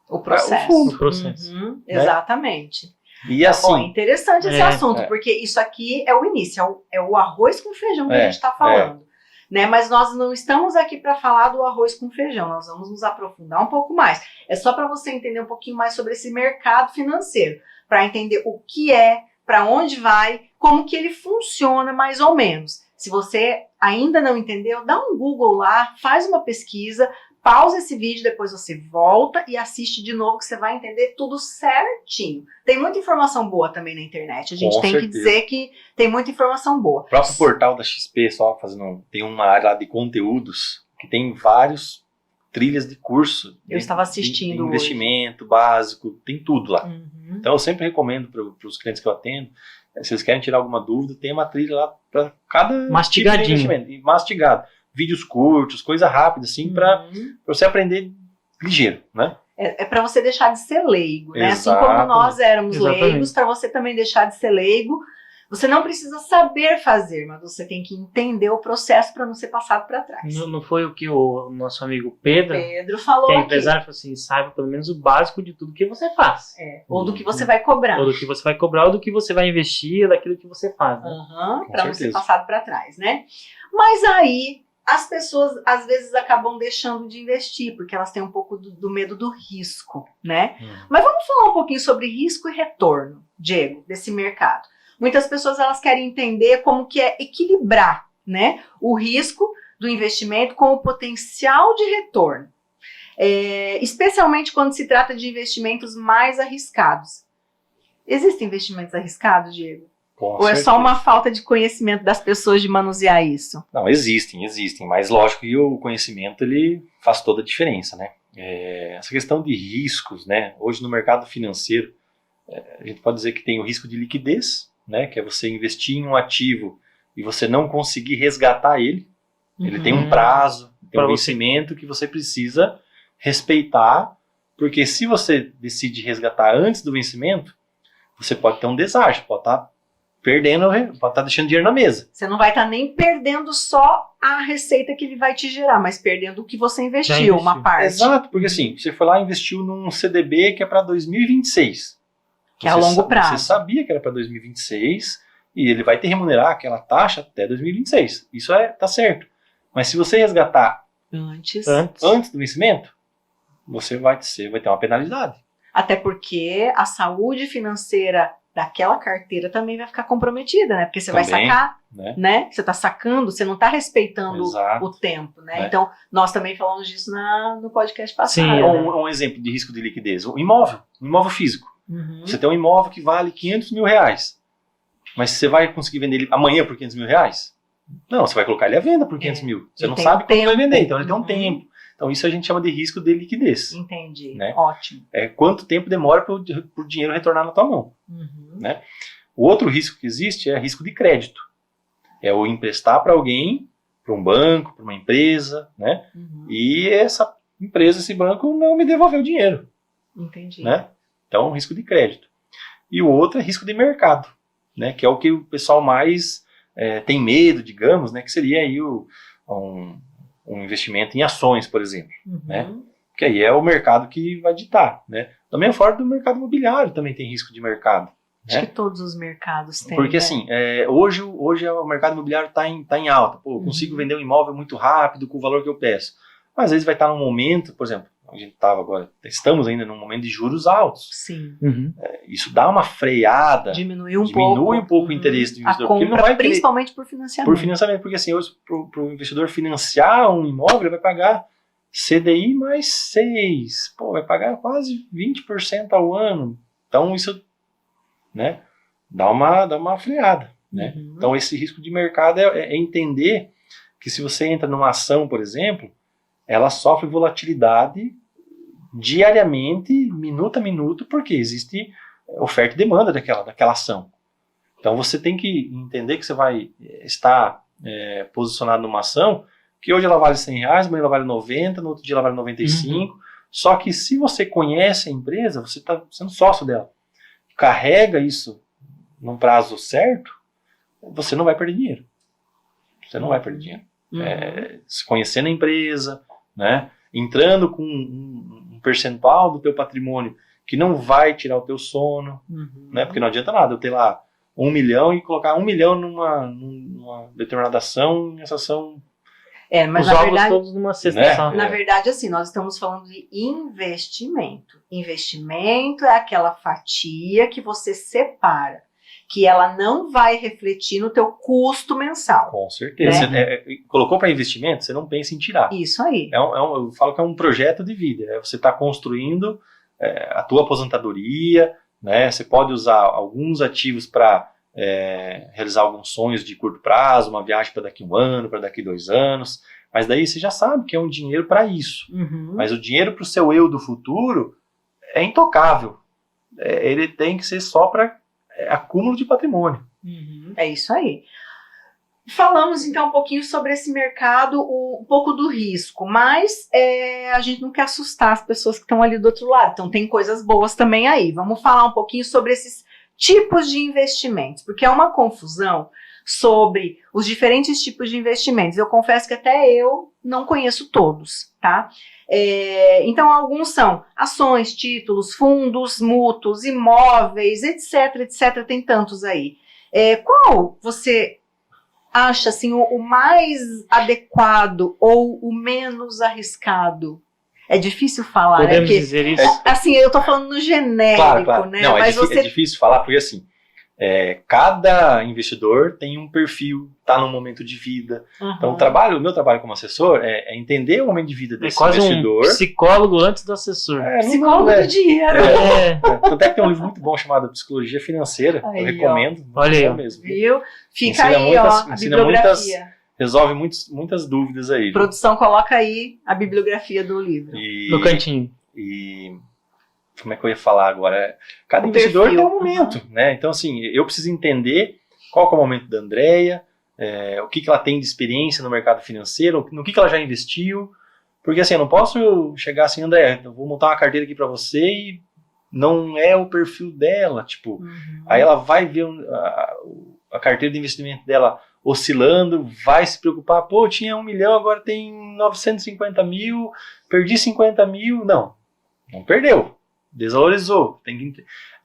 o processo. O fundo. O processo. Né? Exatamente. E assim, Bom, interessante esse assunto, porque isso aqui é o início, é o arroz com feijão que a gente está falando. Né? Mas nós não estamos aqui para falar do arroz com feijão, nós vamos nos aprofundar um pouco mais. É só para você entender um pouquinho mais sobre esse mercado financeiro, para entender o que é, para onde vai, como que ele funciona mais ou menos. Se você ainda não entendeu, dá um Google lá, faz uma pesquisa, pausa esse vídeo, depois você volta e assiste de novo que você vai entender tudo certinho. Tem muita informação boa também na internet, a gente tem que dizer que tem muita informação boa. O próprio portal da XP, só fazendo, tem uma área lá de conteúdos que tem vários trilhas de curso. Eu estava assistindo de investimento básico, tem tudo lá. Uhum. Então eu sempre recomendo para os clientes que eu atendo, se eles querem tirar alguma dúvida, tem uma trilha lá para cada Mastigadinho. tipo de investimento. E mastigado. Vídeos curtos, coisa rápida, assim, para você aprender ligeiro, né? É para você deixar de ser leigo, né? Assim como Exatamente. nós éramos Exatamente. leigos, para você também deixar de ser leigo, você não precisa saber fazer, mas você tem que entender o processo para não ser passado para trás. Não foi o que o nosso amigo Pedro, Pedro falou que é aqui. empresário, falou assim, saiba pelo menos o básico de tudo que você faz. Ou do que você vai cobrar. Ou do que você vai cobrar, ou do que você vai investir, ou daquilo que você faz. Né? Para não ser certeza. passado para trás, né? Mas aí as pessoas às vezes acabam deixando de investir, porque elas têm um pouco do medo do risco, né? Mas vamos falar um pouquinho sobre risco e retorno, Diego, desse mercado. Muitas pessoas elas querem entender como que é equilibrar, né, o risco do investimento com o potencial de retorno. Especialmente quando se trata de investimentos mais arriscados. Existem investimentos arriscados, Diego? Com Ou é só certeza. uma falta de conhecimento das pessoas de manusear isso? Não, existem, mas lógico que o conhecimento ele faz toda a diferença, né? Essa questão de riscos, né? Hoje no mercado financeiro, a gente pode dizer que tem o risco de liquidez, né? Que é você investir em um ativo e você não conseguir resgatar ele. Ele tem um prazo, tem Pra um vencimento que você precisa respeitar, porque se você decide resgatar antes do vencimento, você pode ter um deságio, pode estar perdendo, pode estar deixando dinheiro na mesa. Você não vai estar nem perdendo só a receita que ele vai te gerar, mas perdendo o que você investiu, uma parte. Exato, porque assim, você foi lá e investiu num CDB que é para 2026. Que é a longo prazo. Você sabia que era para 2026 e ele vai te remunerar aquela taxa até 2026. Isso tá certo. Mas se você resgatar antes do vencimento, você vai ter uma penalidade. Até porque a saúde financeira daquela carteira também vai ficar comprometida, né? Porque você vai sacar, né? Você está sacando, você não está respeitando o tempo, né? Então, nós também falamos disso no podcast passado. Sim, né? Um exemplo de risco de liquidez. Um imóvel físico. Você tem um imóvel que vale R$500 mil. Mas você vai conseguir vender ele amanhã por R$500 mil? Não, você vai colocar ele à venda por R$500 mil. Você não sabe quando vai vender, então ele tem um tempo. Então isso a gente chama de risco de liquidez. Entendi, né? Ótimo. Quanto tempo demora para o dinheiro retornar na tua mão. Né? O outro risco que existe é risco de crédito. É o emprestar para alguém, para um banco, para uma empresa, né? E essa empresa, esse banco, não me devolveu o dinheiro. Entendi. Né? Então, risco de crédito. E o outro é risco de mercado, né? Que é o que o pessoal mais tem medo, digamos, né? Que seria aí um investimento em ações, por exemplo. Né? Que aí é o mercado que vai ditar. Né? Da mesma forma, do mercado imobiliário também tem risco de mercado. Acho que todos os mercados têm. Porque assim, hoje o mercado imobiliário está em alta. Pô, eu consigo vender um imóvel muito rápido com o valor que eu peço. Mas às vezes vai estar num momento, por exemplo, estamos ainda num momento de juros altos. Sim. Isso dá uma freada. Diminui um pouco o interesse do investidor. A compra, porque ele não vai principalmente por financiamento. Por financiamento, porque assim, hoje para o investidor financiar um imóvel, ele vai pagar CDI mais 6. Pô, vai pagar quase 20% ao ano. Então isso, né, dá uma freada. Né? Então esse risco de mercado é entender que se você entra numa ação, por exemplo, ela sofre volatilidade diariamente, minuto a minuto, porque existe oferta e demanda daquela ação. Então você tem que entender que você vai estar posicionado numa ação que hoje ela vale R$100, amanhã ela vale 90, no outro dia ela vale 95. Só que se você conhece a empresa, você está sendo sócio dela, carrega isso num prazo certo, você não vai perder dinheiro. Você não vai perder dinheiro. Se conhecendo a empresa, né, entrando com um percentual do teu patrimônio que não vai tirar o teu sono, né, porque não adianta nada eu ter lá 1 milhão e colocar 1 milhão numa determinada ação, essa ação... mas os na ovos verdade, todos numa cesta né? só. na verdade, assim, nós estamos falando de investimento. Investimento é aquela fatia que você separa, que ela não vai refletir no teu custo mensal. Com certeza. Né? Você colocou para investimento, você não pensa em tirar. Isso aí. Eu falo que é um projeto de vida. Você está construindo a tua aposentadoria, né? Você pode usar alguns ativos para realizar alguns sonhos de curto prazo, uma viagem para daqui 1 ano, para daqui 2 anos, mas daí você já sabe que é um dinheiro para isso. Mas o dinheiro para o seu eu do futuro é intocável. Ele tem que ser só para acúmulo de patrimônio. É isso aí. Falamos então um pouquinho sobre esse mercado, um pouco do risco, mas a gente não quer assustar as pessoas que estão ali do outro lado, então tem coisas boas também aí. Vamos falar um pouquinho sobre esses tipos de investimentos, porque é uma confusão sobre os diferentes tipos de investimentos. Eu confesso que até eu não conheço todos, tá? Então, alguns são ações, títulos, fundos, mútuos, imóveis, etc, etc. Tem tantos aí. Qual você acha assim, o mais adequado ou o menos arriscado? É difícil falar, Podemos né? dizer isso? Assim, eu tô falando no genérico, Claro. né? Não, Mas é difícil falar, porque assim, cada investidor tem um perfil, está num momento de vida. Então, o meu trabalho como assessor é entender o momento de vida desse quase investidor. Um psicólogo antes do assessor. Psicólogo do dinheiro. Tanto é que tem um livro muito bom chamado Psicologia Financeira, Aí, eu recomendo. Olha aí, ó. Mesmo. Viu? Fica Ensina aí, a ensina bibliografia. Resolve muitas dúvidas aí. Produção, coloca aí a bibliografia do livro. No cantinho. E como é que eu ia falar agora? Cada O investidor perfil. tem um momento, né? Então, assim, eu preciso entender qual que é o momento da Andrea, o que ela tem de experiência no mercado financeiro, no que ela já investiu. Porque, assim, eu não posso chegar assim, Andrea, eu vou montar uma carteira aqui para você e não é o perfil dela, tipo. Aí ela vai ver a carteira de investimento dela oscilando, vai se preocupar, pô, tinha 1 milhão, agora tem 950 mil, perdi 50 mil. Não perdeu, desvalorizou.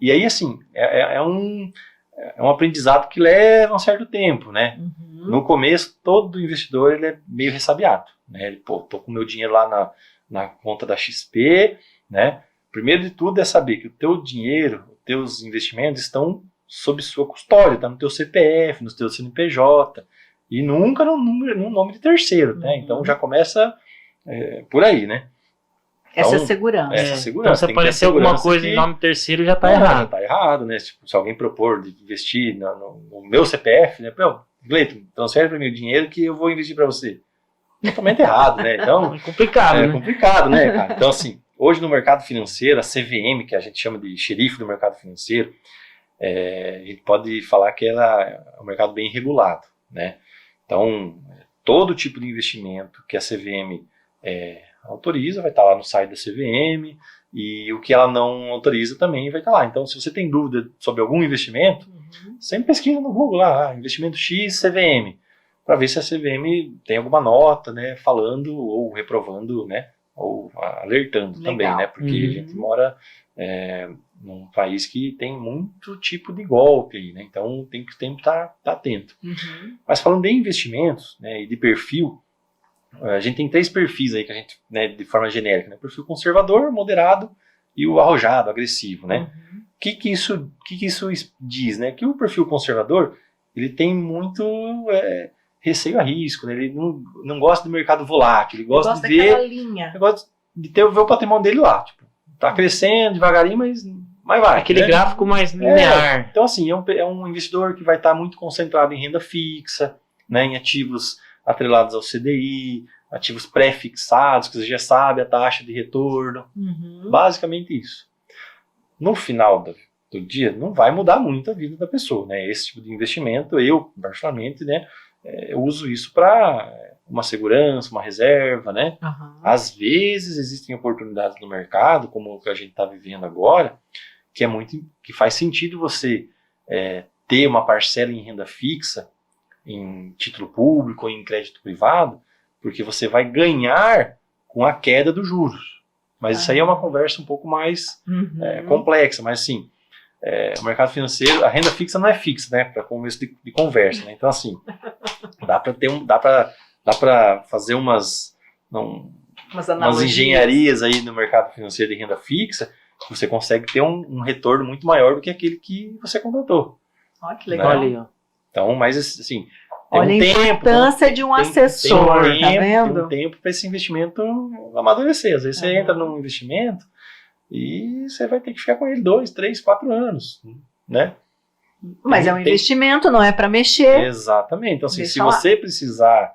E aí, assim, é um aprendizado que leva um certo tempo, né? No começo, todo investidor ele é meio ressabiado, né? Ele, pô, tô com meu dinheiro lá na conta da XP, né? Primeiro de tudo é saber que o teu dinheiro, os teus investimentos estão sob sua custódia, tá no teu CPF, no teu CNPJ, e nunca no nome de terceiro, né? Então já começa por aí, né? Essa Então, segurança. essa segurança. Então, se Tem que ter aparecer alguma segurança coisa que- em nome terceiro, já tá Já errado. tá errado, né? Tipo, se alguém propor de investir no meu CPF, né? Pô, Gleiton, transfere para mim o dinheiro que eu vou investir para você. Totalmente errado, né? Então, É complicado, é né? complicado, né, cara? Então, assim, hoje no mercado financeiro, a CVM, que a gente chama de xerife do mercado financeiro, a gente pode falar que ela é um mercado bem regulado, né? Então, todo tipo de investimento que a CVM autoriza vai estar lá no site da CVM, e o que ela não autoriza também vai estar lá. Então, se você tem dúvida sobre algum investimento, sempre pesquisa no Google lá, investimento X CVM, para ver se a CVM tem alguma nota, né, falando ou reprovando, né, ou alertando Legal. também, né, porque a gente mora num país que tem muito tipo de golpe aí, né, então tem que estar atento. Mas falando de investimentos, né, e de perfil, a gente tem 3 perfis aí que a gente, né, de forma genérica, né, perfil conservador, moderado e o arrojado, agressivo, né. O que isso diz, né, que o perfil conservador, ele tem muito receio a risco, né, ele não gosta do mercado volátil, ele gosta de daquela ver, linha. ele gosta de ver o patrimônio dele lá, tipo, tá crescendo devagarinho, mas vai. Aquele né? gráfico mais linear. Então, assim, é um investidor que vai estar muito concentrado em renda fixa, né, em ativos atrelados ao CDI, ativos pré-fixados, que você já sabe a taxa de retorno. Basicamente isso. No final do dia, não vai mudar muito a vida da pessoa, né? Esse tipo de investimento, eu, particularmente, né, eu uso isso para uma segurança, uma reserva, né? Às vezes existem oportunidades no mercado, como o que a gente está vivendo agora, que faz sentido você ter uma parcela em renda fixa, em título público ou em crédito privado, porque você vai ganhar com a queda dos juros. Mas isso aí é uma conversa um pouco mais complexa, mas assim, o mercado financeiro, a renda fixa não é fixa, né, para começo de conversa, né? Então, assim, dá para fazer umas engenharias aí no mercado financeiro de renda fixa, que você consegue ter um retorno muito maior do que aquele que você contratou. Olha que legal. Olha aí, ó. Então, mas assim, Olha a importância de um assessor, tá vendo? Tem um tempo para esse investimento amadurecer. Às vezes você entra num investimento e você vai ter que ficar com ele 2, 3, 4 anos, né? Mas é um investimento, não é para mexer. Exatamente. Então, assim, Deixa se lá. você precisar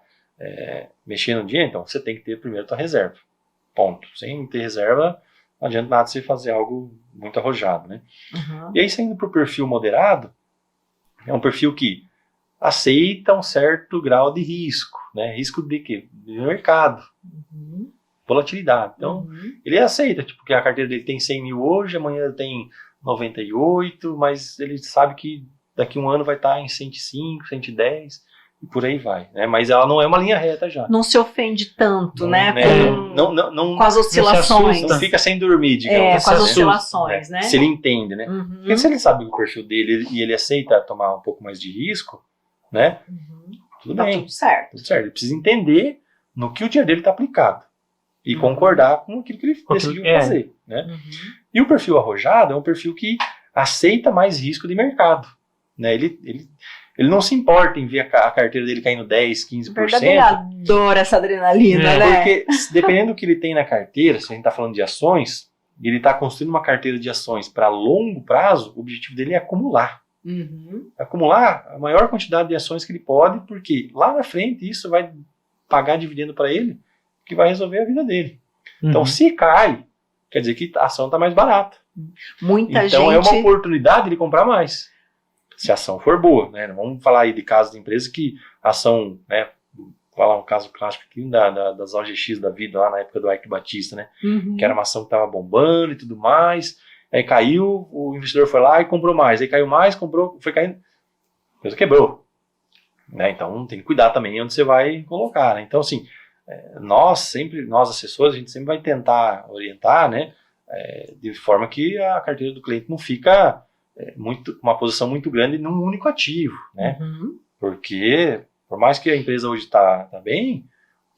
mexer no dinheiro, então você tem que ter primeiro a tua reserva. Ponto. Sem ter reserva, não adianta nada você fazer algo muito arrojado, né? Uhum. E aí, saindo para o perfil moderado, é um perfil que aceita um certo grau de risco, né? Risco de quê? De mercado, Uhum. volatilidade. Então, Uhum. ele aceita, tipo, que a carteira dele tem 100 mil hoje, amanhã tem 98, mas ele sabe que daqui a um ano vai estar em 105, 110 e por aí vai, né? Mas ela não é uma linha reta já. Não se ofende tanto, Não, né? né? Com, com as oscilações. Não fica sem dormir, digamos. Com as assim, oscilações, né? Se ele entende, né? Uhum. Porque se ele sabe o perfil dele e ele aceita tomar um pouco mais de risco, né? Uhum. Tudo Tá bem, tudo certo. tudo certo. Ele precisa entender no que o dinheiro dele está aplicado e Uhum. concordar com aquilo que ele decidiu fazer, né? Uhum. E o perfil arrojado é um perfil que aceita mais risco de mercado, né? Ele não se importa em ver a carteira dele caindo 10, 15%. Verdade, ele adora essa adrenalina, né? Porque dependendo do que ele tem na carteira, se a gente está falando de ações, e ele está construindo uma carteira de ações para longo prazo, o objetivo dele é acumular. Uhum. Acumular a maior quantidade de ações que ele pode, porque lá na frente isso vai pagar dividendo para ele, que vai resolver a vida dele. Então, se cai, quer dizer que a ação está mais barata. Muita gente... Então, é uma oportunidade de comprar mais. Se a ação for boa, né? Vamos falar aí de casos de empresas que a ação, né? Vou falar um caso clássico aqui das OGX da vida, lá na época do Ike Batista, né? Uhum. Que era uma ação que estava bombando e tudo mais. Aí caiu, o investidor foi lá e comprou mais. Aí caiu mais, comprou, foi caindo. A coisa quebrou. Né? Então tem que cuidar também onde você vai colocar. Né? Então, assim, nós assessores, a gente sempre vai tentar orientar, né? De forma que a carteira do cliente não fica uma posição muito grande num único ativo. Né? Uhum. Porque, por mais que a empresa hoje está bem,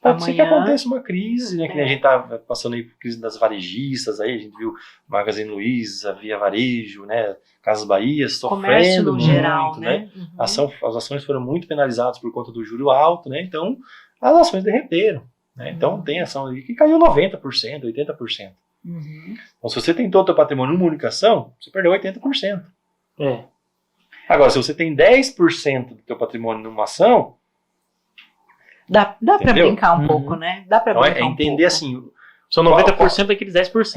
pode ser que Amanhã- aconteça uma crise, né? Que nem a gente está passando aí por crise das varejistas, aí a gente viu Magazine Luiza, Via Varejo, né? Casas Bahia Comércio sofrendo no muito, geral, né? né? Uhum. As ações foram muito penalizadas por conta do juro alto, né? Então, as ações derreteram, né? Então, tem ação ali que caiu 90%, 80%. Uhum. Então, se você tem todo o seu patrimônio numa única ação, você perdeu 80%. É. Agora, se você tem 10% do seu patrimônio numa ação, Dá pra Entendeu? brincar um Uhum. pouco, né? Dá pra então brincar é um entender pouco. assim, São 90% daqueles 10%.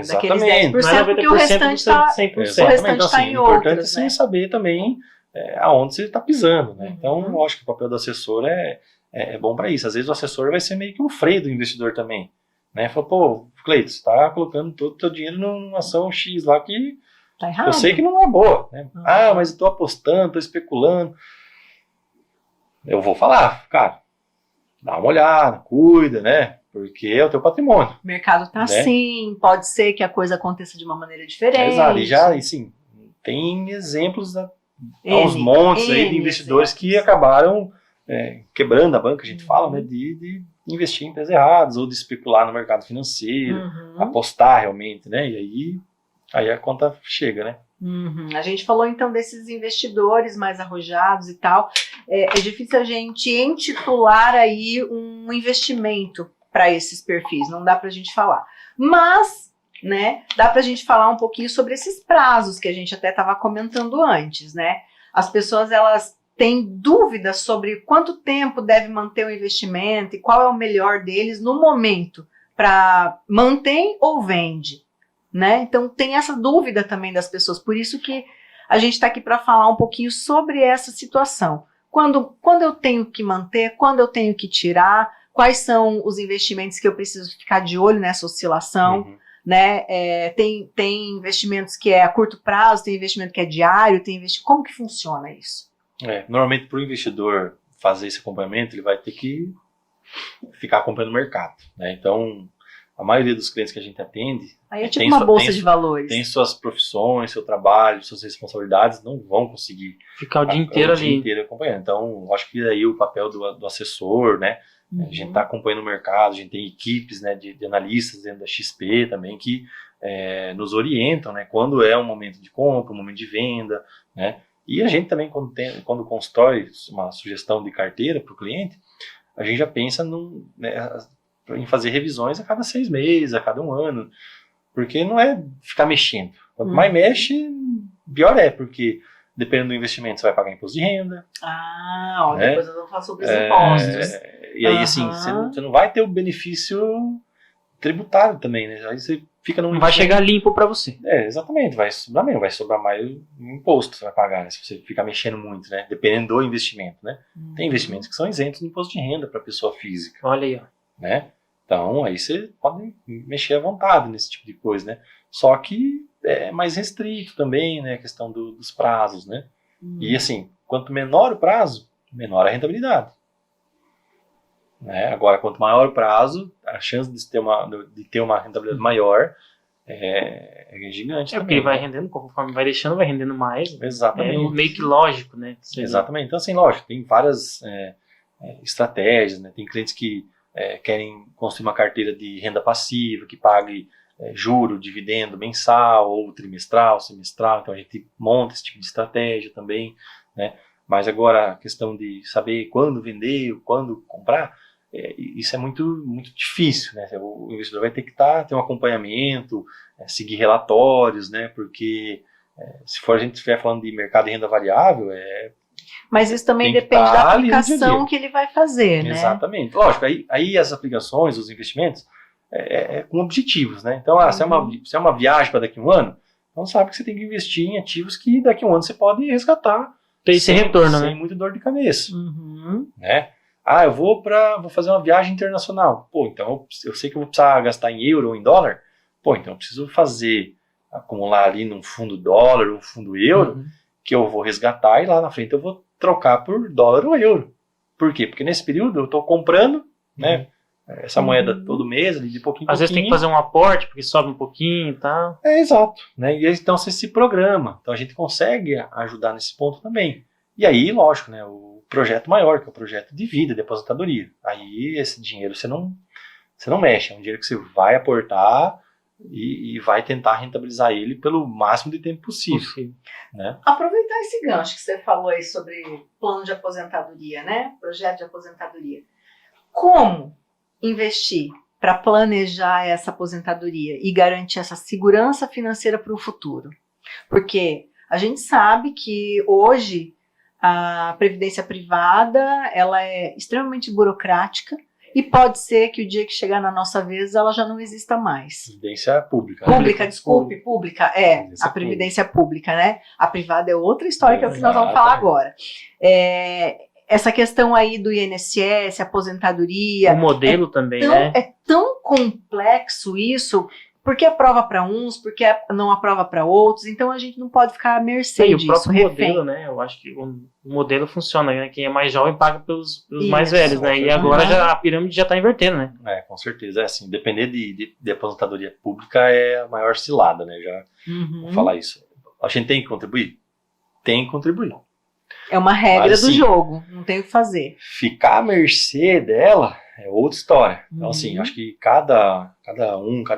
Daqueles Exatamente. 10%, Não é porque o 90% restante do tá... 100%. O restante então, tá assim, em o importante outras, é né? você saber também aonde você está pisando, né? Uhum. Então, eu acho que o papel do assessor é bom para isso. Às vezes o assessor vai ser meio que um freio do investidor também, né? Fala, pô, Cleiton, você está colocando todo o teu dinheiro numa ação X lá que Tá errado. eu sei que não é boa, né? Uhum. Ah, mas eu estou apostando, estou especulando. Eu vou falar, cara, dá uma olhada, cuida, né? Porque é o teu patrimônio. O mercado tá Né? assim, pode ser que a coisa aconteça de uma maneira diferente. Exato, e já, assim, tem exemplos aos N, montes aí de N investidores que exemplos. acabaram quebrando a banca, a gente fala, né, de investir em empresas erradas ou de especular no mercado financeiro, Uhum. apostar realmente, né, e aí a conta chega, né. Uhum. A gente falou então desses investidores mais arrojados e tal. É difícil a gente intitular aí um investimento para esses perfis, não dá para a gente falar. Mas, né, dá para a gente falar um pouquinho sobre esses prazos que a gente até estava comentando antes, né? As pessoas, elas têm dúvidas sobre quanto tempo deve manter o investimento e qual é o melhor deles no momento para mantém ou vende, né? Então tem essa dúvida também das pessoas, por isso que a gente está aqui para falar um pouquinho sobre essa situação. Quando eu tenho que manter, quando eu tenho que tirar, quais são os investimentos que eu preciso ficar de olho nessa oscilação, Uhum. né? Tem investimentos que é a curto prazo, tem investimento que é diário, como que funciona isso? Normalmente para o investidor fazer esse acompanhamento, ele vai ter que ficar acompanhando o mercado, né, então a maioria dos clientes que a gente atende Aí é tipo tem uma sua- bolsa tem de su- valores. tem suas profissões, seu trabalho, suas responsabilidades, não vão conseguir Ficar o dia inteiro o dia ali. inteiro acompanhando. Então, acho que aí o papel do assessor, né? A gente está acompanhando o mercado, a gente tem equipes, né, de analistas dentro da XP também que nos orientam, né, quando é um momento de compra, um momento de venda, né? E a gente também, quando constrói uma sugestão de carteira para o cliente, a gente já pensa em fazer revisões a cada 6 meses, a cada 1 ano, porque não é ficar mexendo. Quanto mais mexe, pior é, porque Dependendo do investimento, você vai pagar imposto de renda. Né? Depois nós vamos falar sobre os impostos. E aí, assim, você não vai ter o benefício tributário também, né? Aí você fica num... Não vai chegar limpo para você. Exatamente, vai sobrar mesmo, vai sobrar mais imposto que você vai pagar, né? Se você ficar mexendo muito, né? Dependendo do investimento, né? Tem investimentos que são isentos de imposto de renda para pessoa física. Olha aí, ó. Né? Então, aí você pode mexer à vontade nesse tipo de coisa, né? Só que é mais restrito também, né? A questão dos prazos, né? E assim, quanto menor o prazo, menor a rentabilidade. Né? Agora, quanto maior o prazo, a chance de ter uma rentabilidade maior é gigante. Porque ele vai rendendo, conforme vai deixando, vai rendendo mais. Exatamente. É meio que lógico, né? Exatamente. Então, assim, lógico, tem várias estratégias, né? Tem clientes que querem construir uma carteira de renda passiva, que pague juro, dividendo mensal, ou trimestral, semestral. Então, a gente monta esse tipo de estratégia também, né? Mas agora, a questão de saber quando vender, quando comprar, isso é muito, muito difícil, né? O investidor vai ter que ter um acompanhamento, seguir relatórios, né? Porque se for a gente estiver falando de mercado de renda variável, mas isso também tem que depende da ali no dia a dia. aplicação que ele vai fazer, né? Exatamente. Lógico, aí as aplicações, os investimentos, com objetivos, né? Então, se é uma viagem para daqui a um ano, então sabe que você tem que investir em ativos que daqui a um ano você pode resgatar. Tem esse retorno, sem né? muito dor de cabeça. Né? Eu vou fazer uma viagem internacional. Pô, então eu sei que eu vou precisar gastar em euro ou em dólar. Pô, então eu preciso acumular ali num fundo dólar ou fundo euro, que eu vou resgatar e lá na frente eu vou trocar por dólar ou euro. Por quê? Porque nesse período eu estou comprando, né, essa moeda todo mês, ali, de pouquinho em pouquinho. Às vezes tem que fazer um aporte, porque sobe um pouquinho e tal. Exato. Né? E aí, então você se programa. Então a gente consegue ajudar nesse ponto também. E aí, lógico, né, o projeto maior, que é o projeto de vida, de aposentadoria. Aí esse dinheiro você não mexe. É um dinheiro que você vai aportar e vai tentar rentabilizar ele pelo máximo de tempo possível. Né? Aproveitar esse gancho que você falou aí sobre plano de aposentadoria, né? Projeto de aposentadoria. Como investir para planejar essa aposentadoria e garantir essa segurança financeira para o futuro? Porque a gente sabe que hoje a previdência privada ela é extremamente burocrática e pode ser que o dia que chegar na nossa vez ela já não exista mais. Previdência pública. Pública, desculpe, pública, a previdência pública, né? A privada é outra história que é o que nós vamos falar agora. Essa questão aí do INSS, aposentadoria... O modelo também, né? É tão complexo isso, porque aprova para uns, porque não aprova para outros, então a gente não pode ficar à mercê disso, o próprio refém. modelo, né? Eu acho que o modelo funciona, né? Quem é mais jovem paga pelos mais velhos, né? E agora a pirâmide já está invertendo, né? Com certeza. Assim, depender de aposentadoria pública é a maior cilada, né? Já vou falar isso. A gente tem que contribuir? Tem que contribuir. É uma regra do jogo, não tem o que fazer. Ficar à mercê dela é outra história. Então, assim, acho que cada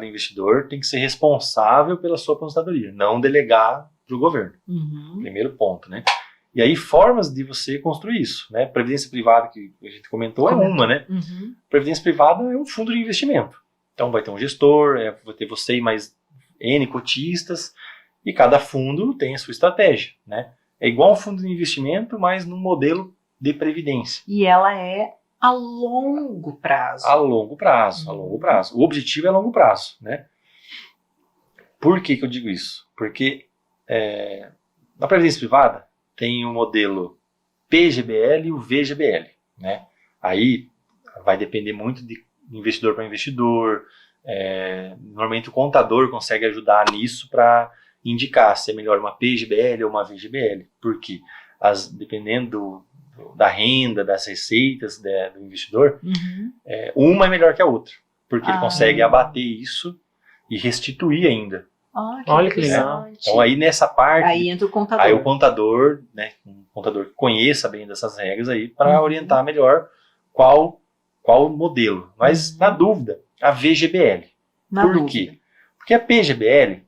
investidor tem que ser responsável pela sua aposentadoria, não delegar para o governo. Primeiro ponto, né? E aí, formas de você construir isso, né? Previdência privada, que a gente comentou, é uma, né? Previdência privada é um fundo de investimento. Então, vai ter um gestor, vai ter você e mais N cotistas, e cada fundo tem a sua estratégia, né? É igual um fundo de investimento, mas num modelo de previdência. E ela é a longo prazo. A longo prazo. O objetivo é a longo prazo, né? Por que eu digo isso? Porque na previdência privada tem o modelo PGBL e o VGBL, né? Aí vai depender muito de investidor para investidor. Normalmente o contador consegue ajudar nisso para indicar se é melhor uma PGBL ou uma VGBL, porque dependendo da renda, das receitas do investidor, uma é melhor que a outra, porque ele consegue abater isso e restituir ainda. Olha que legal. Então aí nessa parte, aí entra o contador. Aí o contador, né, um contador que conheça bem dessas regras aí para orientar melhor qual modelo. Mas na dúvida, a VGBL. Por quê? Porque a PGBL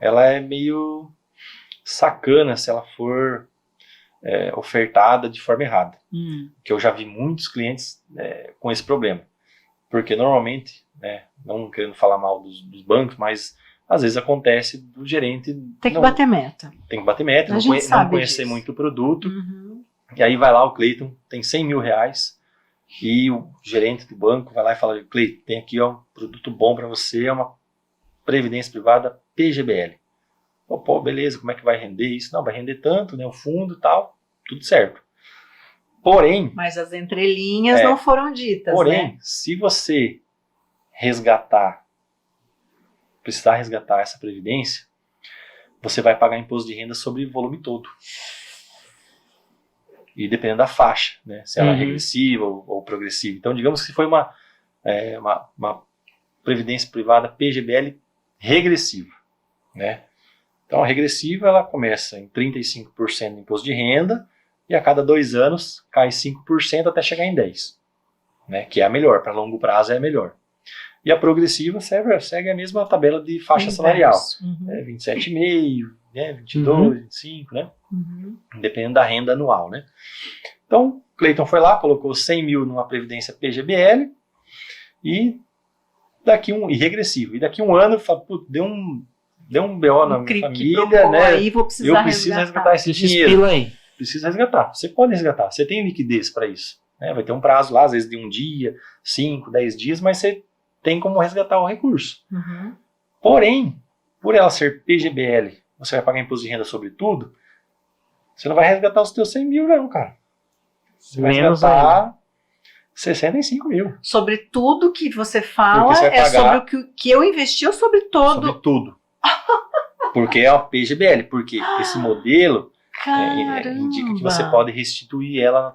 ela é meio sacana se ela for ofertada de forma errada. Que eu já vi muitos clientes com esse problema. Porque normalmente, né, não querendo falar mal dos bancos, mas às vezes acontece do gerente... Tem que bater meta. Tem que bater meta, A não, gente sabe não conhecer disso. muito o produto. Uhum. E aí vai lá o Cleiton, tem 100 mil reais, e o gerente do banco vai lá e fala, Cleiton, tem aqui ó, um produto bom para você, é uma previdência privada PGBL. Pô, beleza, como é que vai render isso? Não, vai render tanto, né, o fundo e tal, tudo certo. Porém, Mas as entrelinhas não foram ditas, né? se você precisar resgatar essa previdência, você vai pagar imposto de renda sobre o volume todo. E dependendo da faixa, né? Se ela é regressiva ou progressiva. Então, digamos que foi uma previdência privada PGBL regressiva, né? Então, a regressiva ela começa em 35% de imposto de renda e a cada 2 anos cai 5% até chegar em 10%, né? Que é a melhor, para longo prazo é a melhor. E a progressiva segue a mesma tabela de faixa salarial. 27,5%, né? 22%, 25%, né? Dependendo da renda anual, né? Então, Cleiton foi lá, colocou 100 mil numa previdência PGBL e regressivo. E daqui um ano, deu um BO na minha família, né? Aí, vou precisar eu preciso resgatar esse dinheiro. Aí. Precisa resgatar. Você pode resgatar. Você tem liquidez para isso, né? Vai ter um prazo lá, às vezes de 1 dia, 5, 10 dias, mas você tem como resgatar o recurso. Porém, por ela ser PGBL, você vai pagar imposto de renda sobre tudo, você não vai resgatar os teus 100 mil não, cara. Você vai resgatar 65 mil. Sobre tudo que você fala, Porque você vai pagar sobre o que eu investi ou sobre todo? Sobre tudo. Porque é uma PGBL, porque esse modelo indica que você pode restituir ela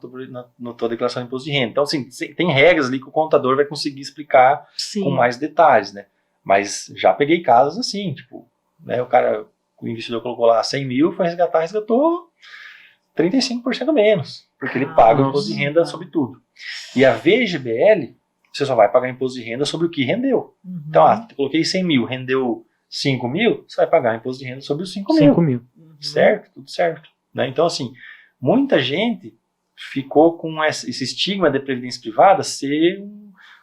na tua declaração de imposto de renda. Então, assim, tem regras ali que o contador vai conseguir explicar com mais detalhes, né? Mas já peguei casos assim, tipo, né, o investidor colocou lá 100 mil, foi resgatou 35% menos, porque ele paga o imposto de renda sobre tudo. E a VGBL, você só vai pagar imposto de renda sobre o que rendeu. Então, eu coloquei 100 mil, rendeu 5 mil, você vai pagar imposto de renda sobre os 5 mil. Certo? Tudo certo. Né? Então, assim, muita gente ficou com esse estigma de previdência privada ser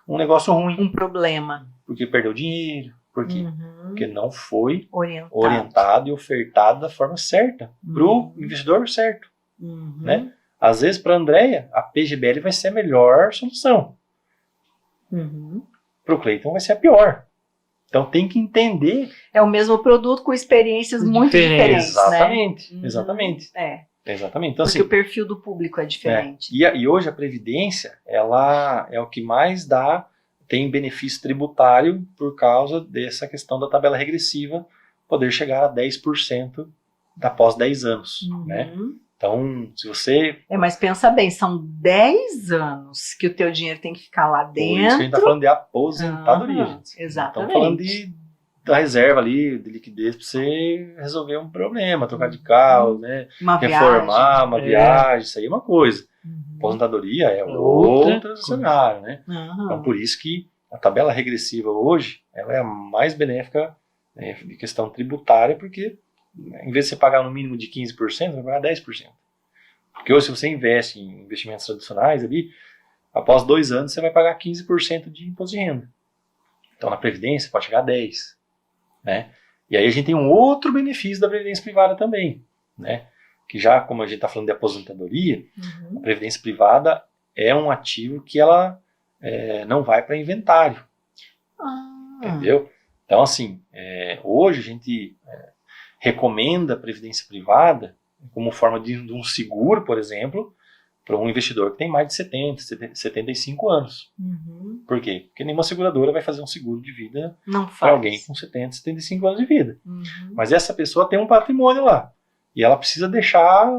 um negócio ruim. Um problema. Porque perdeu dinheiro, porque não foi orientado e ofertado da forma certa, para o investidor certo. Né? Às vezes, para a Andréia, a PGBL vai ser a melhor solução. Para o Cleiton vai ser a pior. Então tem que entender. É o mesmo produto com experiências muito diferentes. Exatamente, né? exatamente. Exatamente. Então, porque assim, o perfil do público é diferente. E hoje a Previdência, ela é o que mais tem benefício tributário por causa dessa questão da tabela regressiva poder chegar a 10% após 10 anos. Né? Então, se você... mas pensa bem, são 10 anos que o teu dinheiro tem que ficar lá dentro. Por isso que a gente está falando de aposentadoria, gente. Exatamente. Estamos falando da reserva ali, de liquidez, para você resolver um problema, trocar de carro, né? Reformar, uma viagem, isso aí é uma coisa. Aposentadoria é outro cenário, né? Então, por isso que a tabela regressiva hoje, ela é a mais benéfica, né, de questão tributária, porque em vez de você pagar no mínimo de 15%, você vai pagar 10%. Porque hoje, se você investe em investimentos tradicionais ali, após 2 anos, você vai pagar 15% de imposto de renda. Então, na Previdência, pode chegar a 10%. Né? E aí a gente tem um outro benefício da Previdência Privada também. Né? Que já, como a gente está falando de aposentadoria, a Previdência Privada é um ativo que ela não vai para inventário. Entendeu? Então, assim, hoje a gente... recomenda a previdência privada como forma de um seguro, por exemplo, para um investidor que tem mais de 75 anos. Por quê? Porque nenhuma seguradora vai fazer um seguro de vida para alguém com 70, 75 anos de vida. Mas essa pessoa tem um patrimônio lá. E ela precisa deixar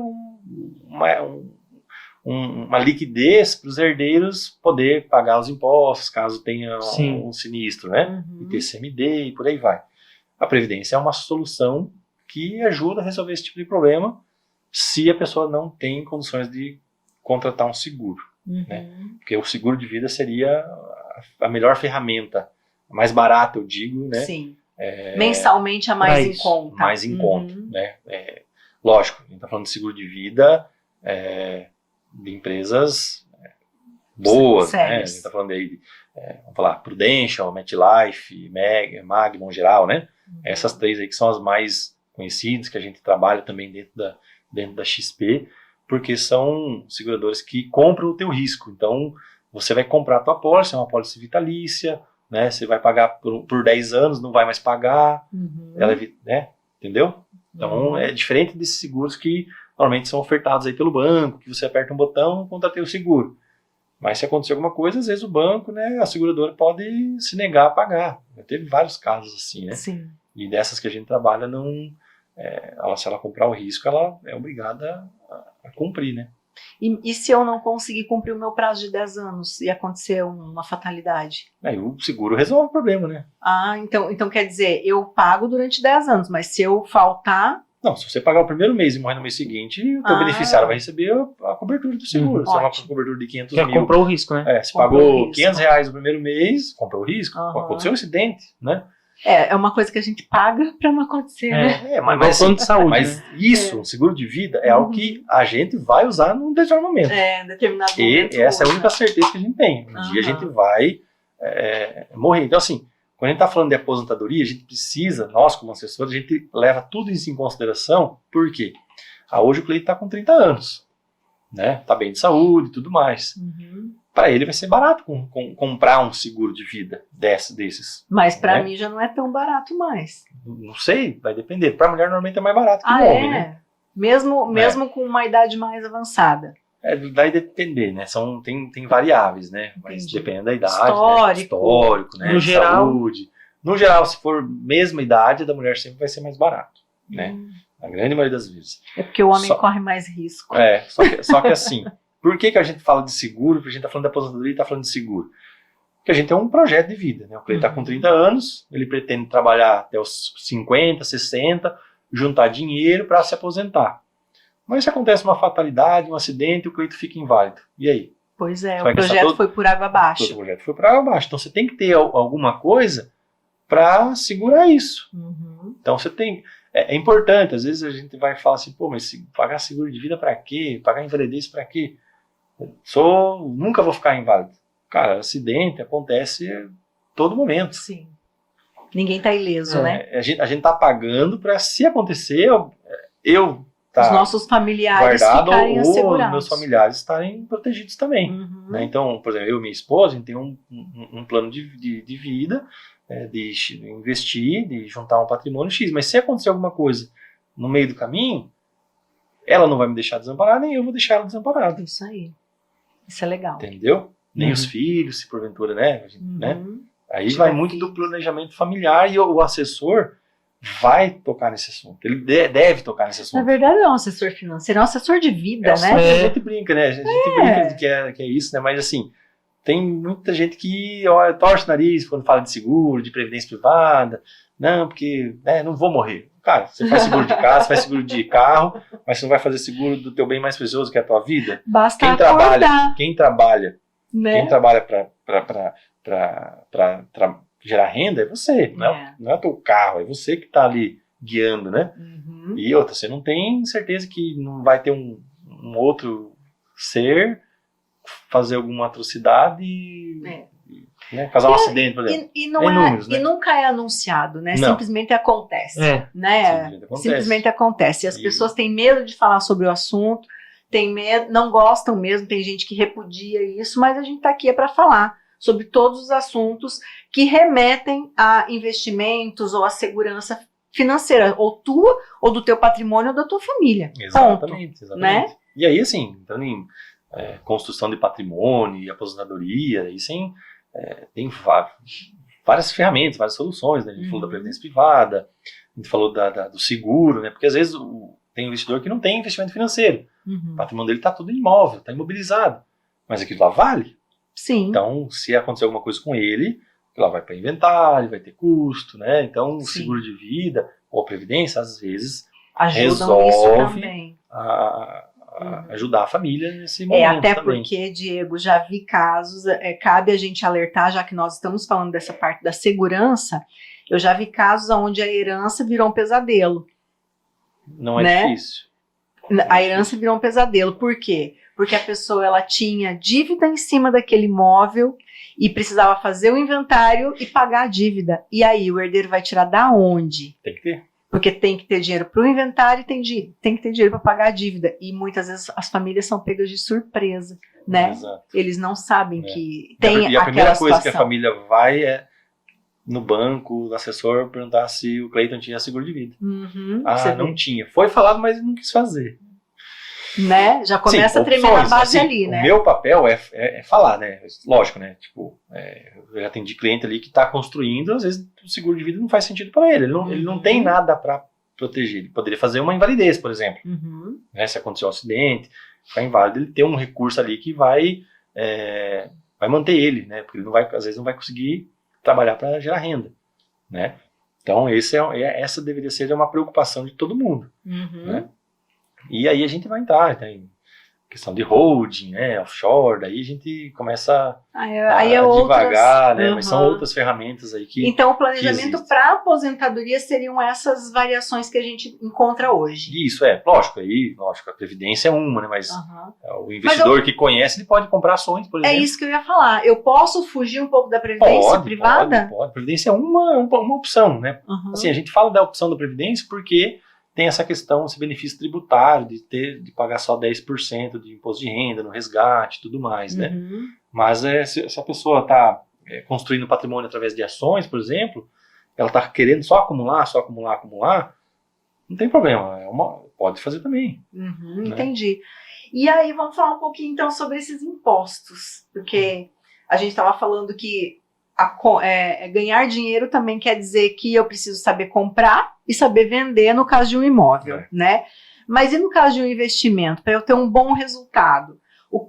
uma liquidez para os herdeiros poder pagar os impostos, caso tenha um sinistro, né? ITCMD e por aí vai. A Previdência é uma solução que ajuda a resolver esse tipo de problema se a pessoa não tem condições de contratar um seguro. Né? Porque o seguro de vida seria a melhor ferramenta, a mais barata, eu digo. Né? Sim. Mensalmente a mais em conta. Mais em conta. Né? Lógico, a gente está falando de seguro de vida de empresas boas. Né? A gente está falando aí vamos falar, Prudential, MetLife, Magnum em geral, né? Essas 3 aí que são as mais conhecidas, que a gente trabalha também dentro da XP, porque são seguradoras que compram o teu risco. Então, você vai comprar a tua pólice, é uma pólice vitalícia, né? Você vai pagar por 10 anos, não vai mais pagar, ela, né? Entendeu? Então, é diferente desses seguros que normalmente são ofertados aí pelo banco, que você aperta um botão, contratei o seguro. Mas se acontecer alguma coisa, às vezes o banco, né, a seguradora pode se negar a pagar. Teve vários casos assim, né? Sim. E dessas que a gente trabalha, se ela comprar o risco, ela é obrigada a cumprir, né? E se eu não conseguir cumprir o meu prazo de 10 anos e acontecer uma fatalidade? Aí o seguro resolve o problema, né? Ah, então quer dizer, eu pago durante 10 anos, mas se eu faltar... Não, se você pagar o primeiro mês e morrer no mês seguinte, o teu beneficiário vai receber a cobertura do seguro. Se é uma cobertura de 500 Já mil... comprou o risco, né? Se pagou R$500 no primeiro mês, comprou o risco, aconteceu um acidente, né? É uma coisa que a gente paga para não acontecer, né? Mas plano de saúde, mas né? isso, o seguro de vida, é algo que a gente vai usar num determinado momento. Em determinado momento. E essa é a única certeza que a gente tem. Um dia a gente vai morrer. Então, assim, quando a gente está falando de aposentadoria, a gente precisa, nós como assessores, a gente leva tudo isso em consideração. Por quê? Hoje o Cleiton está com 30 anos, né? Está bem de saúde e tudo mais. Para ele vai ser barato comprar um seguro de vida desses. Mas para mim já não é tão barato mais. Não sei, vai depender. Para a mulher normalmente é mais barato que o homem, né? Mesmo com uma idade mais avançada. Vai depender, né? Tem variáveis, né? Mas depende da idade, histórico, né? No geral, saúde. No geral, se for mesma idade, da mulher sempre vai ser mais barato, né? Na grande maioria das vezes. É porque o homem corre mais risco. Só que assim, por que a gente fala de seguro? Porque a gente está falando de aposentadoria e está falando de seguro? Porque a gente tem um projeto de vida, né? O Cleiton está com 30 anos, ele pretende trabalhar até os 50, 60, juntar dinheiro para se aposentar. Mas se acontece uma fatalidade, um acidente, o Cleiton fica inválido. E aí? Pois é, o projeto foi por água abaixo. O projeto foi por água abaixo. Então você tem que ter alguma coisa para segurar isso. Então você tem... É importante, às vezes a gente vai falar assim, pô, mas pagar seguro de vida para quê? Pagar invalidez para quê? Nunca vou ficar inválido. Cara, acidente acontece todo momento. Sim. Ninguém tá ileso, né? A gente tá pagando para, se acontecer, os nossos familiares ficarem assegurados. Ou meus familiares estarem protegidos também. Né? Então, por exemplo, eu e minha esposa, a gente tem um plano de vida, de investir, de juntar um patrimônio X. Mas se acontecer alguma coisa no meio do caminho, ela não vai me deixar desamparada, nem eu vou deixar ela desamparada. Isso aí. Isso é legal. Entendeu? Nem os filhos, se porventura, né? Aí vai muito do planejamento familiar, e o assessor vai tocar nesse assunto. Ele deve tocar nesse assunto. Na verdade, não é um assessor financeiro, é um assessor de vida, né? A gente brinca, né? A gente brinca que é isso, né? Mas assim, tem muita gente que torce o nariz quando fala de seguro, de previdência privada. Não, porque não vou morrer. Cara, você faz seguro de casa, faz seguro de carro, mas você não vai fazer seguro do teu bem mais precioso, que é a tua vida? Basta Quem trabalha para gerar renda é você, não é o teu carro, é você que está ali guiando, né? E outra, você não tem certeza que não vai ter um outro ser fazer alguma atrocidade e causar um acidente, por exemplo. E nunca é anunciado, né? Não. Simplesmente acontece, né? Simplesmente acontece. E as pessoas têm medo de falar sobre o assunto, têm medo, não gostam mesmo, tem gente que repudia isso, mas a gente está aqui para falar sobre todos os assuntos que remetem a investimentos ou a segurança financeira, ou tua, ou do teu patrimônio, ou da tua família. Exatamente. Né? E aí, assim, entrando em construção de patrimônio e aposentadoria, isso tem várias ferramentas, várias soluções, né? A gente falou da previdência privada, a gente falou do seguro, né? Porque às vezes tem investidor que não tem investimento financeiro. O patrimônio dele está tudo em imóvel, está imobilizado. Mas aquilo lá vale. Sim. Então, se acontecer alguma coisa com ele, ela vai para inventário, vai ter custo, né? Então, o seguro de vida ou a previdência, às vezes, ajudam isso também. Ajudar a família nesse momento até também. Porque, Diego, já vi casos, cabe a gente alertar, já que nós estamos falando dessa parte da segurança, eu já vi casos onde a herança virou um pesadelo. Não é difícil. A herança virou um pesadelo. Por quê? porque a pessoa ela tinha dívida em cima daquele imóvel e precisava fazer o inventário e pagar a dívida. E aí, o herdeiro vai tirar da onde? Tem que ter. Porque tem que ter dinheiro para o inventário e tem que ter dinheiro para pagar a dívida. E muitas vezes as famílias são pegas de surpresa, né? Exato. Eles não sabem que E tem a primeira aquela coisa situação. que a família vai é no banco, no assessor, perguntar se o Cleiton tinha seguro de vida. Uhum, Ah, você não vê, tinha. Foi falado, mas ele não quis fazer. né? Já começa Sim, a tremer na opções, base assim, ali, né? O meu papel é falar, né? Lógico, né? Tipo, eu já atendi cliente ali que está construindo, às vezes o seguro de vida não faz sentido para ele. Ele não tem nada para proteger. Ele poderia fazer uma invalidez, por exemplo. Uhum. Né? Se acontecer um acidente, ficar inválido, ele tem um recurso ali que vai manter ele, né? Porque ele às vezes não vai conseguir trabalhar para gerar renda, né? Então, essa deveria ser uma preocupação de todo mundo, Uhum. né? E aí a gente vai entrar, tem questão de holding, né, offshore, daí a gente começa Aí a é outras, devagar, né, mas são uhum. outras ferramentas aí que Então, o planejamento existe. para aposentadoria seriam essas variações que a gente encontra hoje. Isso, lógico, a previdência é uma, né, mas Uhum. o investidor que conhece, ele pode comprar ações, por É exemplo. isso que eu ia falar. Eu posso fugir um pouco da previdência privada? Pode. Previdência é uma opção, né? Uhum. Assim, a gente fala da opção da previdência porque tem essa questão, esse benefício tributário de pagar só 10% de imposto de renda no resgate e tudo mais, né? Uhum. Mas se a pessoa está construindo patrimônio através de ações, por exemplo, ela está querendo só acumular, não tem problema, pode fazer também. Uhum, né? entendi. E aí, vamos falar um pouquinho então sobre esses impostos, porque a gente estava falando que ganhar dinheiro também quer dizer que eu preciso saber comprar e saber vender no caso de um imóvel, né? Mas e no caso de um investimento, para eu ter um bom resultado?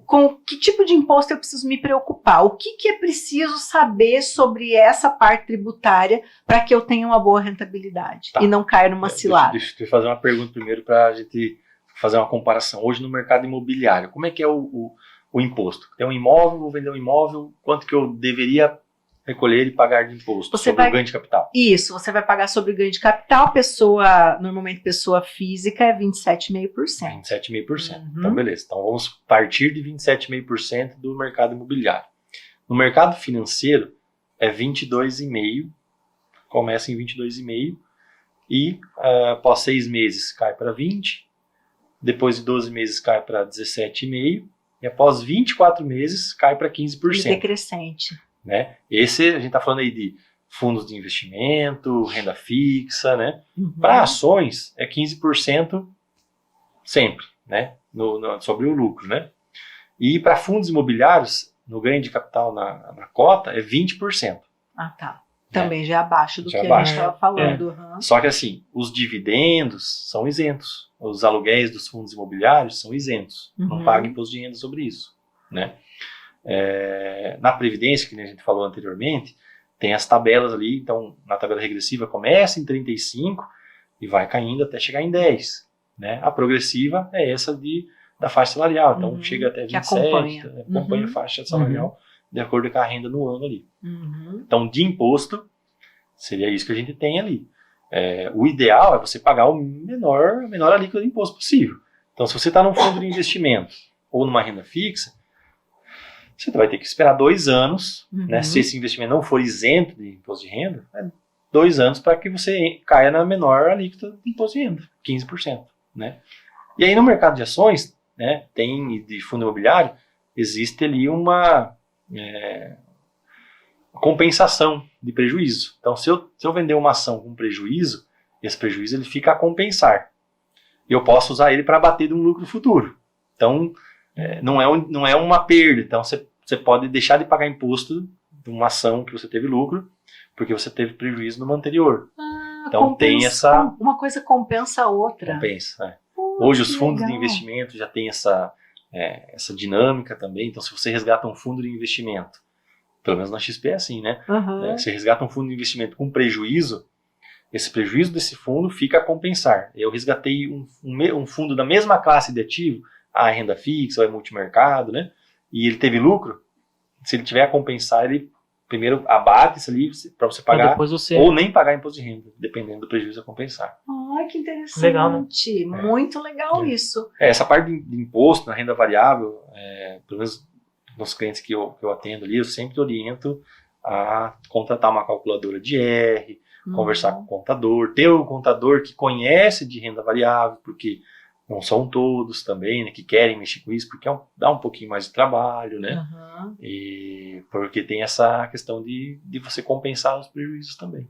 Com que tipo de imposto eu preciso me preocupar? O que é preciso saber sobre essa parte tributária para que eu tenha uma boa rentabilidade e não caia numa cilada? Deixa eu fazer uma pergunta primeiro para a gente fazer uma comparação. Hoje no mercado imobiliário, como é que é o imposto? Tem um imóvel, vou vender um imóvel, quanto que eu deveria recolher e pagar de imposto sobre o ganho de capital? Isso, você vai pagar sobre o ganho de capital, normalmente pessoa física é 27,5%. 27,5%. Uhum. Então, beleza. Então, vamos partir de 27,5% do mercado imobiliário. No mercado financeiro, é 22,5%, começa em 22,5%, e após 6 meses cai para 20%, depois de 12 meses cai para 17,5%, e após 24 meses cai para 15%. Decrescente. Né? Esse, a gente está falando aí de fundos de investimento, renda fixa, né? Uhum. Para ações, é 15% sempre, né? Sobre o lucro, né? E para fundos imobiliários, no ganho de capital na cota, é 20%. Ah, tá. Também já é abaixo do Já que abaixo. a gente estava falando. Uhum. Só que assim, os dividendos são isentos. Os aluguéis dos fundos imobiliários são isentos. Não paga imposto de renda sobre isso, né? Na Previdência, que a gente falou anteriormente, tem as tabelas ali. Então, na tabela regressiva começa em 35 e vai caindo até chegar em 10. Né? A progressiva é essa da faixa salarial. Então, chega até 27, acompanha a faixa salarial de acordo com a renda no ano ali. Então, de imposto, seria isso que a gente tem ali. O ideal é você pagar a menor alíquota de imposto possível. Então, se você está num fundo de investimento ou numa renda fixa, você vai ter que esperar 2 anos, né? Se esse investimento não for isento de imposto de renda, 2 anos para que você caia na menor alíquota de imposto de renda, 15%. Né? E aí no mercado de ações, né, de fundo imobiliário, existe ali uma compensação de prejuízo. Então, se eu vender uma ação com prejuízo, esse prejuízo ele fica a compensar. E eu posso usar ele para bater de um lucro futuro. Então, não é uma perda. Então, você pode deixar de pagar imposto de uma ação que você teve lucro, porque você teve prejuízo numa anterior. Então, tem essa... Uma coisa compensa a outra. Compensa, né? Hoje, os fundos de investimento já têm essa dinâmica também. Então, se você resgata um fundo de investimento, pelo menos na XP é assim, né? Você resgata um fundo de investimento com prejuízo, esse prejuízo desse fundo fica a compensar. Eu resgatei um fundo da mesma classe de ativo, a renda fixa, ou multimercado, né? E ele teve lucro, se ele tiver a compensar, ele primeiro abate isso ali para você Pra pagar, depois você... ou nem pagar imposto de renda, dependendo do prejuízo a compensar. Ai, que interessante. Legal, né? Muito legal isso. Essa parte de imposto na renda variável, pelo menos nos clientes que eu atendo ali, eu sempre oriento a contratar uma calculadora de R, conversar com o contador, ter um contador que conhece de renda variável, porque não são todos também, né, que querem mexer com isso, porque dá um pouquinho mais de trabalho, né? E porque tem essa questão de você compensar os prejuízos também.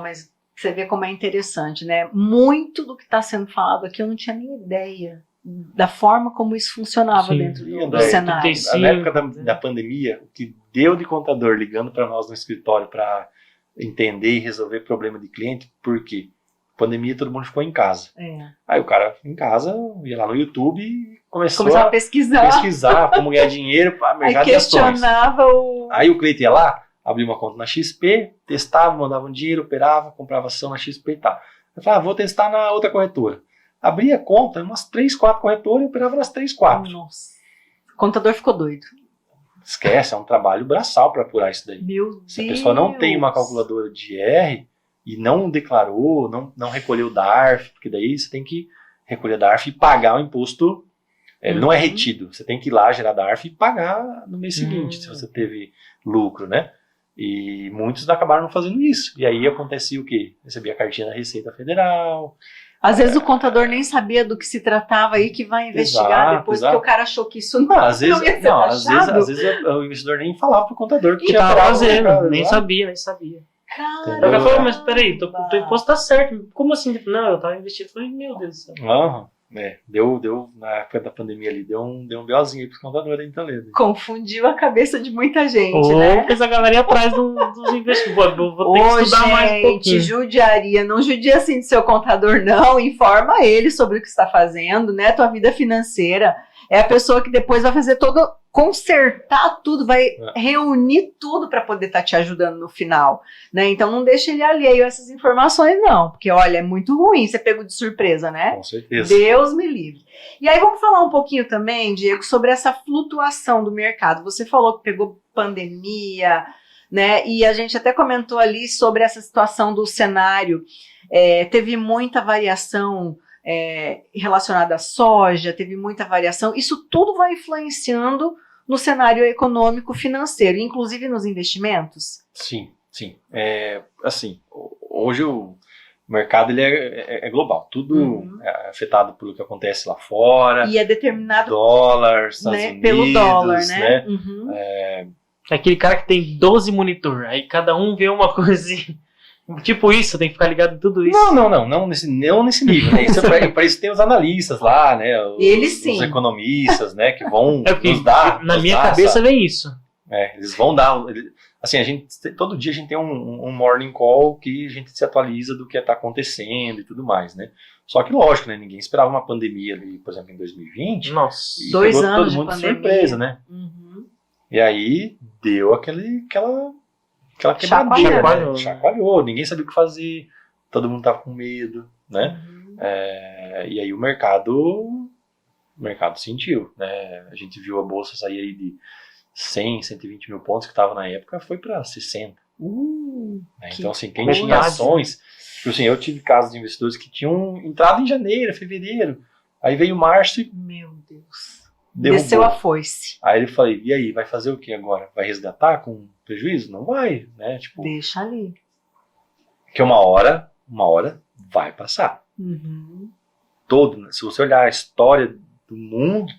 Mas você vê como é interessante, né? Muito do que está sendo falado aqui eu não tinha nem ideia da forma como isso funcionava dentro do cenário. Na época da pandemia, o que deu de contador ligando para nós no escritório para entender e resolver problema de cliente, porque pandemia todo mundo ficou em casa. Aí o cara em casa ia lá no YouTube e começou a pesquisar como ganhar dinheiro para mercado de ações. Aí o cliente ia lá, abria uma conta na XP, testava, mandava um dinheiro, operava, comprava ação na XP e tal. Eu falava, vou testar na outra corretora. Abria a conta, umas 3, 4 corretoras e operava nas 3, 4. Nossa. O contador ficou doido. Esquece, é um trabalho braçal para apurar isso daí. Meu Deus. Se a pessoa não tem uma calculadora de R e não declarou, não recolheu o DARF, porque daí você tem que recolher DARF e pagar o imposto. Ele não é retido. Você tem que ir lá gerar DARF e pagar no mês seguinte, se você teve lucro, né? E muitos acabaram não fazendo isso. E aí acontecia o quê? Recebia a cartinha da Receita Federal. Às vezes o contador nem sabia do que se tratava aí, que vai investigar depois, porque o cara achou que isso não ia ser taxado. Às vezes o investidor nem falava pro contador que tinha fazendo, nem sabia. Caramba. Eu falei, mas peraí, teu imposto tá certo. Como assim? Não, eu tava investindo. Eu falei, meu Deus do céu. Deu na época da pandemia ali, deu um BOzinho aí pros contadores em Toledo. Confundiu a cabeça de muita gente, né? Essa galera ia atrás dos investidores. Vou ter que estudar mais um pouquinho. Judiaria. Não judia assim do seu contador, não. Informa ele sobre o que está fazendo, né? Tua vida financeira. É a pessoa que depois vai fazer consertar tudo, vai reunir tudo para poder estar te ajudando no final, né? Então não deixa ele alheio a essas informações, não, porque olha, é muito ruim ser pego de surpresa, né? Com certeza. Deus me livre. E aí vamos falar um pouquinho também, Diego, sobre essa flutuação do mercado. Você falou que pegou pandemia, né? E a gente até comentou ali sobre essa situação do cenário. Teve muita variação relacionada à soja, teve muita variação. Isso tudo vai influenciando no cenário econômico financeiro, inclusive nos investimentos? Sim. Assim, hoje o mercado ele é global. Tudo é afetado pelo que acontece lá fora. E é determinado dólar, Estados Unidos, pelo dólar, né? É aquele cara que tem 12 monitor, aí cada um vê uma coisinha. Tipo isso, tem que ficar ligado em tudo isso. Não nesse nível, né? Para isso tem os analistas lá, né? Eles sim. Os economistas, né? Que vão nos dar. Na minha cabeça vem isso. Eles vão dar. Assim, todo dia a gente tem um morning call que a gente se atualiza do que está acontecendo e tudo mais, né? Só que lógico, né? Ninguém esperava uma pandemia ali, por exemplo, em 2020. Nossa, 2 anos todo mundo de pandemia. Surpresa, né? E aí deu aquela quebradinha, né? Chacoalhou, ninguém sabia o que fazer, todo mundo tava com medo, né? E aí o mercado sentiu, né? A gente viu a bolsa sair aí de 100, 120 mil pontos que estava na época, foi para 60. Né? Então, assim, quem tinha ações, tipo assim, eu tive casos de investidores que tinham entrado em janeiro, fevereiro, aí veio março e, meu Deus, derrubou. Desceu a foice. Aí eu falei, e aí, vai fazer o que agora? Vai resgatar com prejuízo? Não vai, né? Tipo, deixa ali. Que uma hora vai passar. Se você olhar a história do mundo,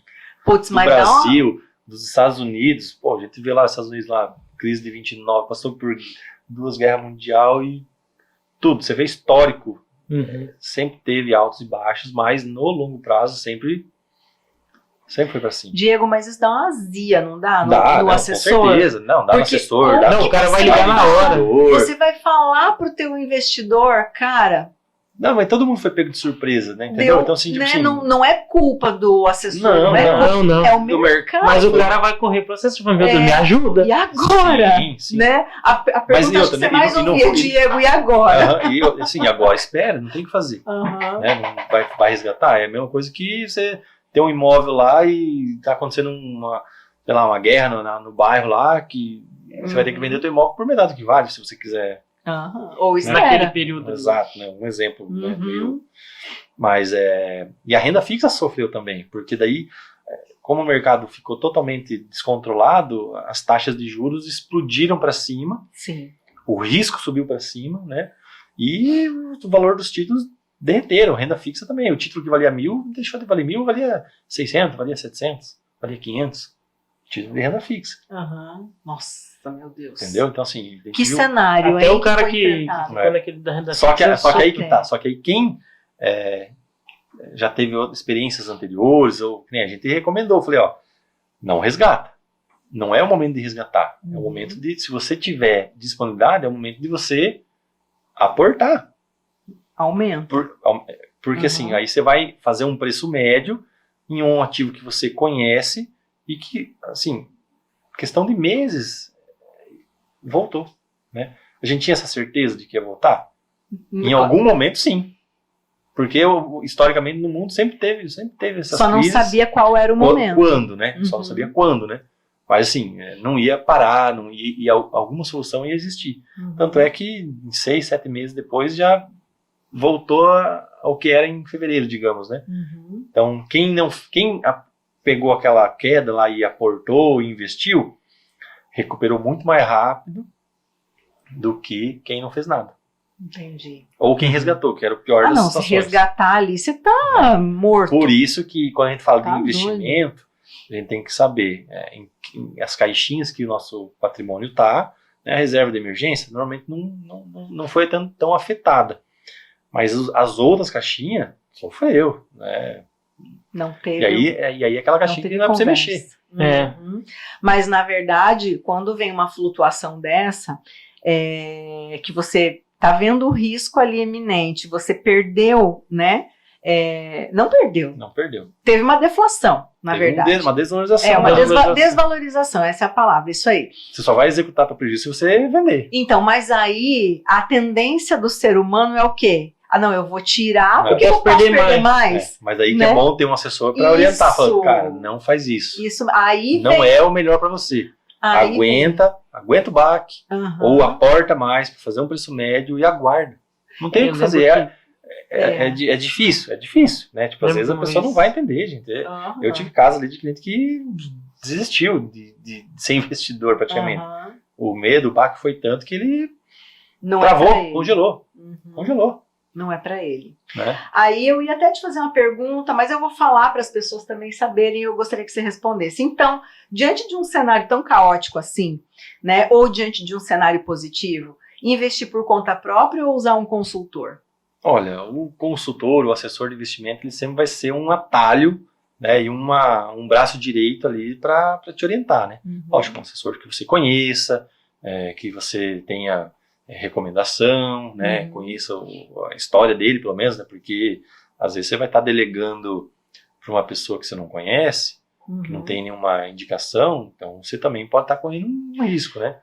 do Brasil, dos Estados Unidos, pô, a gente vê lá os Estados Unidos lá, crise de 29, passou por 2 guerras mundiais e tudo, você vê histórico. Sempre teve altos e baixos, mas no longo prazo sempre foi pra cima. Diego, mas isso dá uma azia, não dá? No assessor? Com certeza. Não, dá no assessor. O cara vai ligar na hora. Você vai falar pro teu investidor, cara... Não, mas todo mundo foi pego de surpresa, né? Entendeu? Então, assim, tipo assim, não é culpa do assessor, não. É o mercado. Mas o cara vai correr pro assessor, meu Deus, me ajuda. E agora? Sim. Né? A pergunta que você mais ouvia, Diego, e agora? E agora espera, não tem o que fazer. Né? Não vai resgatar? É a mesma coisa que você tem um imóvel lá e tá acontecendo uma guerra no bairro lá, que Você vai ter que vender o teu imóvel por metade do que vale, se você quiser. Ou Naquele espera. período. Exato, né? Um exemplo. Né? Uhum. Mas e a renda fixa sofreu também, porque daí, como o mercado ficou totalmente descontrolado, as taxas de juros explodiram para cima, Sim. o risco subiu para cima, né? E o valor dos títulos derreteram, renda fixa também. O título que valia 1.000 deixou de valer 1.000, valia 600, valia 700, valia 500. Título de renda fixa, Nossa, meu Deus. entendeu? Então assim, a gente Que viu- cenário, Até hein? o cara foi que enfrentado. quando aquele da renda Só que fixa, aí que tem. tá. Só que aí quem já teve experiências anteriores, ou que nem a gente recomendou, falei, ó, não resgata. Não é o momento de resgatar. É o momento de, se você tiver disponibilidade, é o momento de você aportar. Aumento. Porque assim, aí você vai fazer um preço médio em um ativo que você conhece e que, assim, questão de meses, voltou, né? A gente tinha essa certeza de que ia voltar? Em algum momento, sim. Porque historicamente no mundo sempre teve essas Só não crises. sabia qual era o momento. Quando, né? Só não Uhum. sabia quando, né? Mas assim, não ia parar, não ia, e alguma solução ia existir. Uhum. Tanto é que 6, 7 meses depois já voltou ao que era em fevereiro, digamos, né? Uhum. Então, quem pegou aquela queda lá e aportou e investiu, recuperou muito mais rápido do que quem não fez nada. Entendi. Ou quem resgatou, que era o pior Ah, das não, se situações. resgatar ali, você tá morto. Por isso que quando a gente fala Tá de investimento, a gente tem que saber as caixinhas que o nosso patrimônio está, né, a reserva de emergência, normalmente não foi tão afetada. Mas as outras caixinhas sofreu, né? Não teve. E aí aquela caixinha que não é pra você mexer. Uhum. Mas, na verdade, quando vem uma flutuação dessa, que você tá vendo o risco ali eminente, você perdeu, né? Não perdeu. Não perdeu. Teve uma deflação, na Teve verdade. uma desvalorização. Uma Desvalorização. desvalorização, essa é a palavra, isso aí. Você só vai executar para prejuízo se você vender. Então, mas aí a tendência do ser humano é o quê? Ah, não, eu vou tirar, Não, porque eu posso perder mais. Mas aí que né? é bom ter um assessor para Isso. orientar, falando, cara, não faz isso. Isso, aí Não é o melhor para você. aí Aguenta o baque, vem. Aham. ou aporta mais para fazer um preço médio e aguarda. Não tem o que fazer. É difícil, né? Tipo, às vezes a pessoa não vai entender, gente. Aham. Eu tive casos ali de cliente que desistiu de ser investidor praticamente. Aham. O medo, o baque foi tanto que ele Não é pra travou, ele. congelou. Uhum. Congelou. Não é pra ele. Né? Aí eu ia até te fazer uma pergunta, mas eu vou falar para as pessoas também saberem e eu gostaria que você respondesse. Então, diante de um cenário tão caótico assim, né, ou diante de um cenário positivo, investir por conta própria ou usar um consultor? Olha, o consultor, o assessor de investimento, ele sempre vai ser um atalho, né, e um braço direito ali para te orientar, né? Uhum. Lógico, um assessor que você conheça, que você tenha recomendação, né, conheça a história dele, pelo menos, né, porque às vezes você vai estar delegando para uma pessoa que você não conhece, que não tem nenhuma indicação, então você também pode estar correndo um risco, né?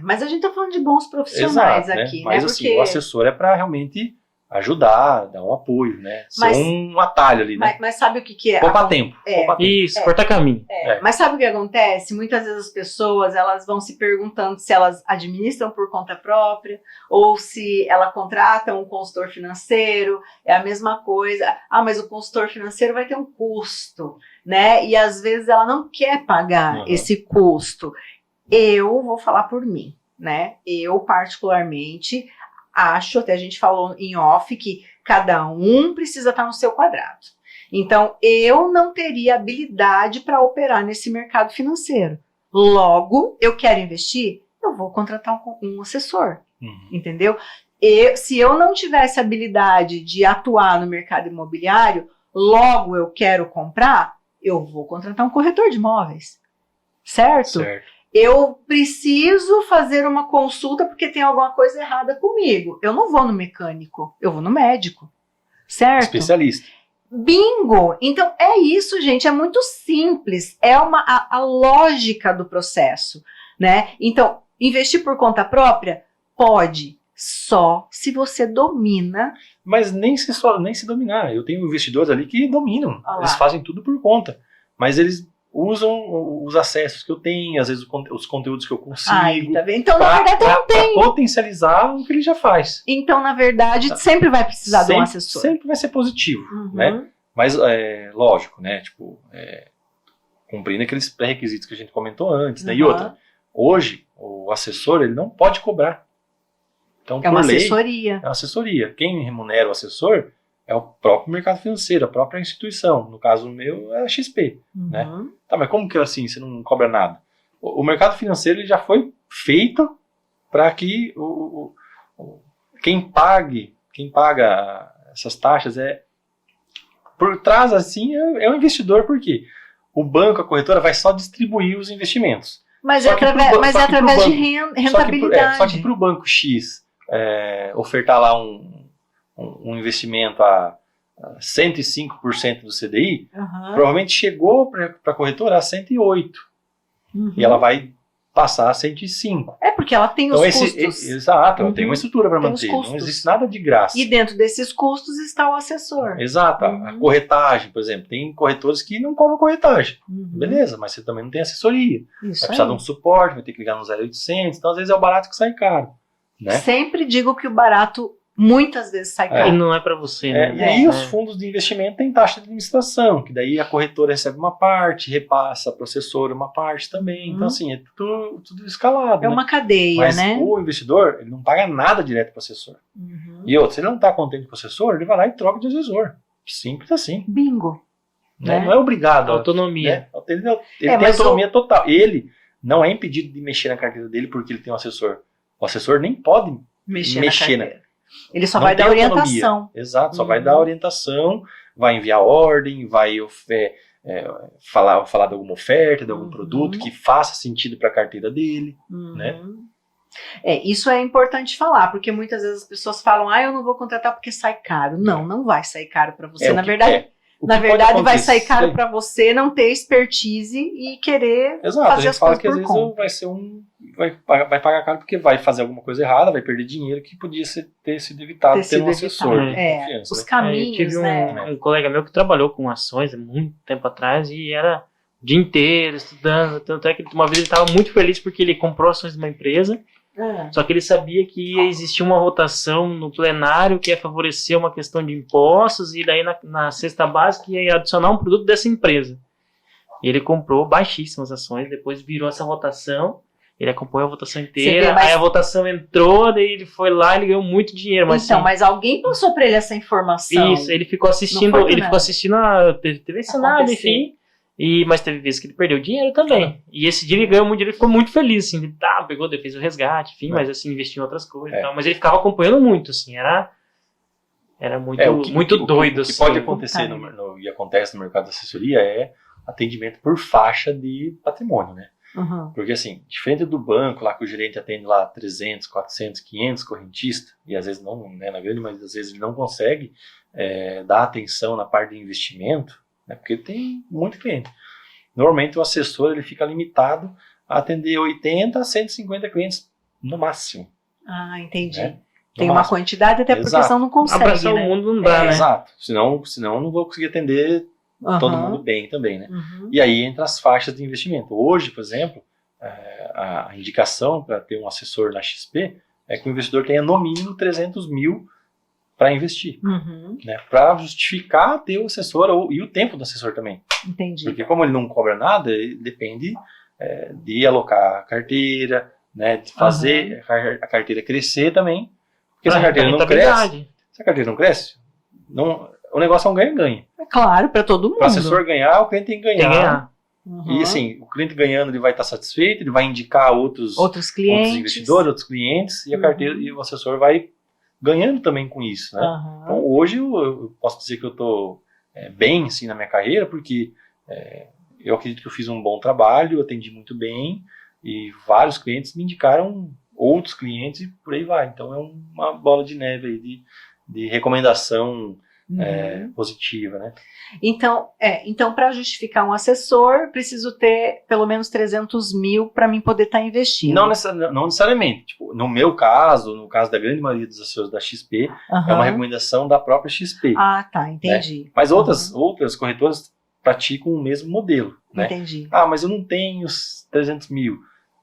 Mas a gente tá falando de bons profissionais Exato, aqui, né? Mas assim, Porque... o assessor é para realmente ajudar, dar um apoio, né? Ser Mas- um atalho ali, né? Mas sabe o que é? Poupar tempo. Poupar tempo. Isso, cortar caminho. Mas sabe o que acontece? Muitas vezes as pessoas elas vão se perguntando se elas administram por conta própria ou se ela contrata um consultor financeiro. É a mesma coisa. Ah, mas o consultor financeiro vai ter um custo, né? E às vezes ela não quer pagar esse custo. Eu vou falar por mim, né? Eu particularmente acho, até a gente falou em off, que cada um precisa estar no seu quadrado. Então, eu não teria habilidade para operar nesse mercado financeiro. Logo, eu quero investir, eu vou contratar um assessor, entendeu? Se eu não tivesse habilidade de atuar no mercado imobiliário, logo eu quero comprar, eu vou contratar um corretor de imóveis, certo? Eu preciso fazer uma consulta porque tem alguma coisa errada comigo. Eu não vou no mecânico, eu vou no médico, certo? Especialista. Bingo! Então é isso, gente, é muito simples, é a lógica do processo, né? Então, investir por conta própria? Pode, só se você domina. Mas nem se dominar. Eu tenho investidores ali que dominam. Olha lá. Eles fazem tudo por conta. Mas eles usam os acessos que eu tenho, às vezes os conteúdos que eu consigo. Aí, tá vendo? Então, na verdade, não tem. Pra potencializar o que ele já faz. Então, na verdade, sempre vai precisar de um assessor. Sempre vai ser positivo, né? Mas, lógico, né? Tipo, cumprindo aqueles pré-requisitos que a gente comentou antes, né? E outra, hoje, o assessor, ele não pode cobrar. Então, É uma por lei, assessoria. é uma assessoria. Quem remunera o assessor é o próprio mercado financeiro, a própria instituição. No caso meu, é a XP, né? Tá, mas como que assim, você não cobra nada? O mercado financeiro ele já foi feito para que quem paga essas taxas por trás assim é o investidor, porque o banco, a corretora vai só distribuir os investimentos. Mas é através de rentabilidade. Só que para o banco X ofertar lá um investimento a 105% do CDI, provavelmente chegou para a corretora a 108%. E ela vai passar a 105%. É porque ela tem os custos. Exato, ela tem uma estrutura para manter. Não existe nada de graça. E dentro desses custos está o assessor. Exato. A corretagem, por exemplo. Tem corretores que não cobram corretagem. Beleza, mas você também não tem assessoria. Vai precisar de um suporte, vai ter que ligar no 0800. Então, às vezes, é o barato que sai caro. Né? Sempre digo que o barato muitas vezes sai caro. E não é para você, né? E aí os fundos de investimento têm taxa de administração, que daí a corretora recebe uma parte, repassa para o assessor uma parte também. Então, assim, é tudo escalado. É uma cadeia, mas né? o investidor, ele não paga nada direto para o assessor. E outro, se ele não está contente com o assessor, ele vai lá e troca de assessor. Simples assim. Bingo. Né? Não é obrigado. Autonomia. Né? Ele tem autonomia total. Ele não é impedido de mexer na carteira dele porque ele tem um assessor. O assessor nem pode mexer na carteira. Ele só vai dar orientação. Autonomia. Exato, só vai dar orientação, vai enviar ordem, vai falar de alguma oferta, de algum produto que faça sentido para a carteira dele, né? Isso é importante falar, porque muitas vezes as pessoas falam, eu não vou contratar porque sai caro. Não vai sair caro para você. Na verdade, vai sair caro para você não ter expertise e querer fazer as coisas por conta. Vai ser vai pagar caro porque vai fazer alguma coisa errada, vai perder dinheiro que podia ter sido evitado tendo um assessor de confiança. Os caminhos, eu tive um colega meu que trabalhou com ações há muito tempo atrás e era o dia inteiro estudando, tanto é que uma vez ele estava muito feliz porque ele comprou ações de uma empresa, só que ele sabia que ia existir uma votação no plenário que ia favorecer uma questão de impostos e daí na cesta básica ia adicionar um produto dessa empresa. E ele comprou baixíssimas ações, depois virou essa votação, ele acompanhou a votação inteira, aí a votação entrou, daí ele foi lá e ele ganhou muito dinheiro. Mas, mas alguém passou para ele essa informação. Isso, ele ficou assistindo, a TV Senado, enfim. Mas teve vezes que ele perdeu dinheiro também. E esse dia ele ganhou muito dinheiro, ele ficou muito feliz, assim. Ele pegou, fez o resgate, enfim, mas assim, investiu em outras coisas e tal. Mas ele ficava acompanhando muito, assim, era muito doido. O que pode acontecer e acontece no mercado de assessoria é atendimento por faixa de patrimônio, né? Porque assim, diferente do banco lá que o gerente atende lá 300, 400, 500 correntistas, e às vezes não, né, na grande maioria das vezes ele não consegue dar atenção na parte de investimento, né, porque tem muito cliente. Normalmente o assessor ele fica limitado a atender 80 a 150 clientes no máximo. Entendi. Né? Tem uma quantidade, até porque senão não consegue. Abraçar o mundo não dá, né? Exato. Senão eu não vou conseguir atender todo mundo bem também, né? E aí entra as faixas de investimento. Hoje, por exemplo, a indicação para ter um assessor na XP é que o investidor tenha no mínimo 300 mil para investir, né? Para justificar ter o assessor e o tempo do assessor também. Entendi. Porque como ele não cobra nada, ele depende de alocar a carteira, né? De fazer a carteira crescer também. Porque se a carteira não cresce, o negócio é um ganha-ganha. Claro, para todo mundo. Para o assessor ganhar, o cliente tem que ganhar. E assim, o cliente ganhando, ele vai estar satisfeito, ele vai indicar outros clientes, outros investidores, outros clientes, e a carteira e o assessor vai ganhando também com isso, né? Então, hoje eu posso dizer que eu estou bem assim, na minha carreira, porque eu acredito que eu fiz um bom trabalho, eu atendi muito bem, e vários clientes me indicaram outros clientes e por aí vai. Então é uma bola de neve aí de recomendação positiva, né? Então para justificar um assessor, preciso ter pelo menos 300 mil para mim poder estar investindo. Não necessariamente. Tipo, no meu caso, no caso da grande maioria dos assessores da XP, é uma recomendação da própria XP. Tá, entendi. Né? Mas outras corretoras praticam o mesmo modelo, né? Entendi. Ah, mas eu não tenho os 300 mil.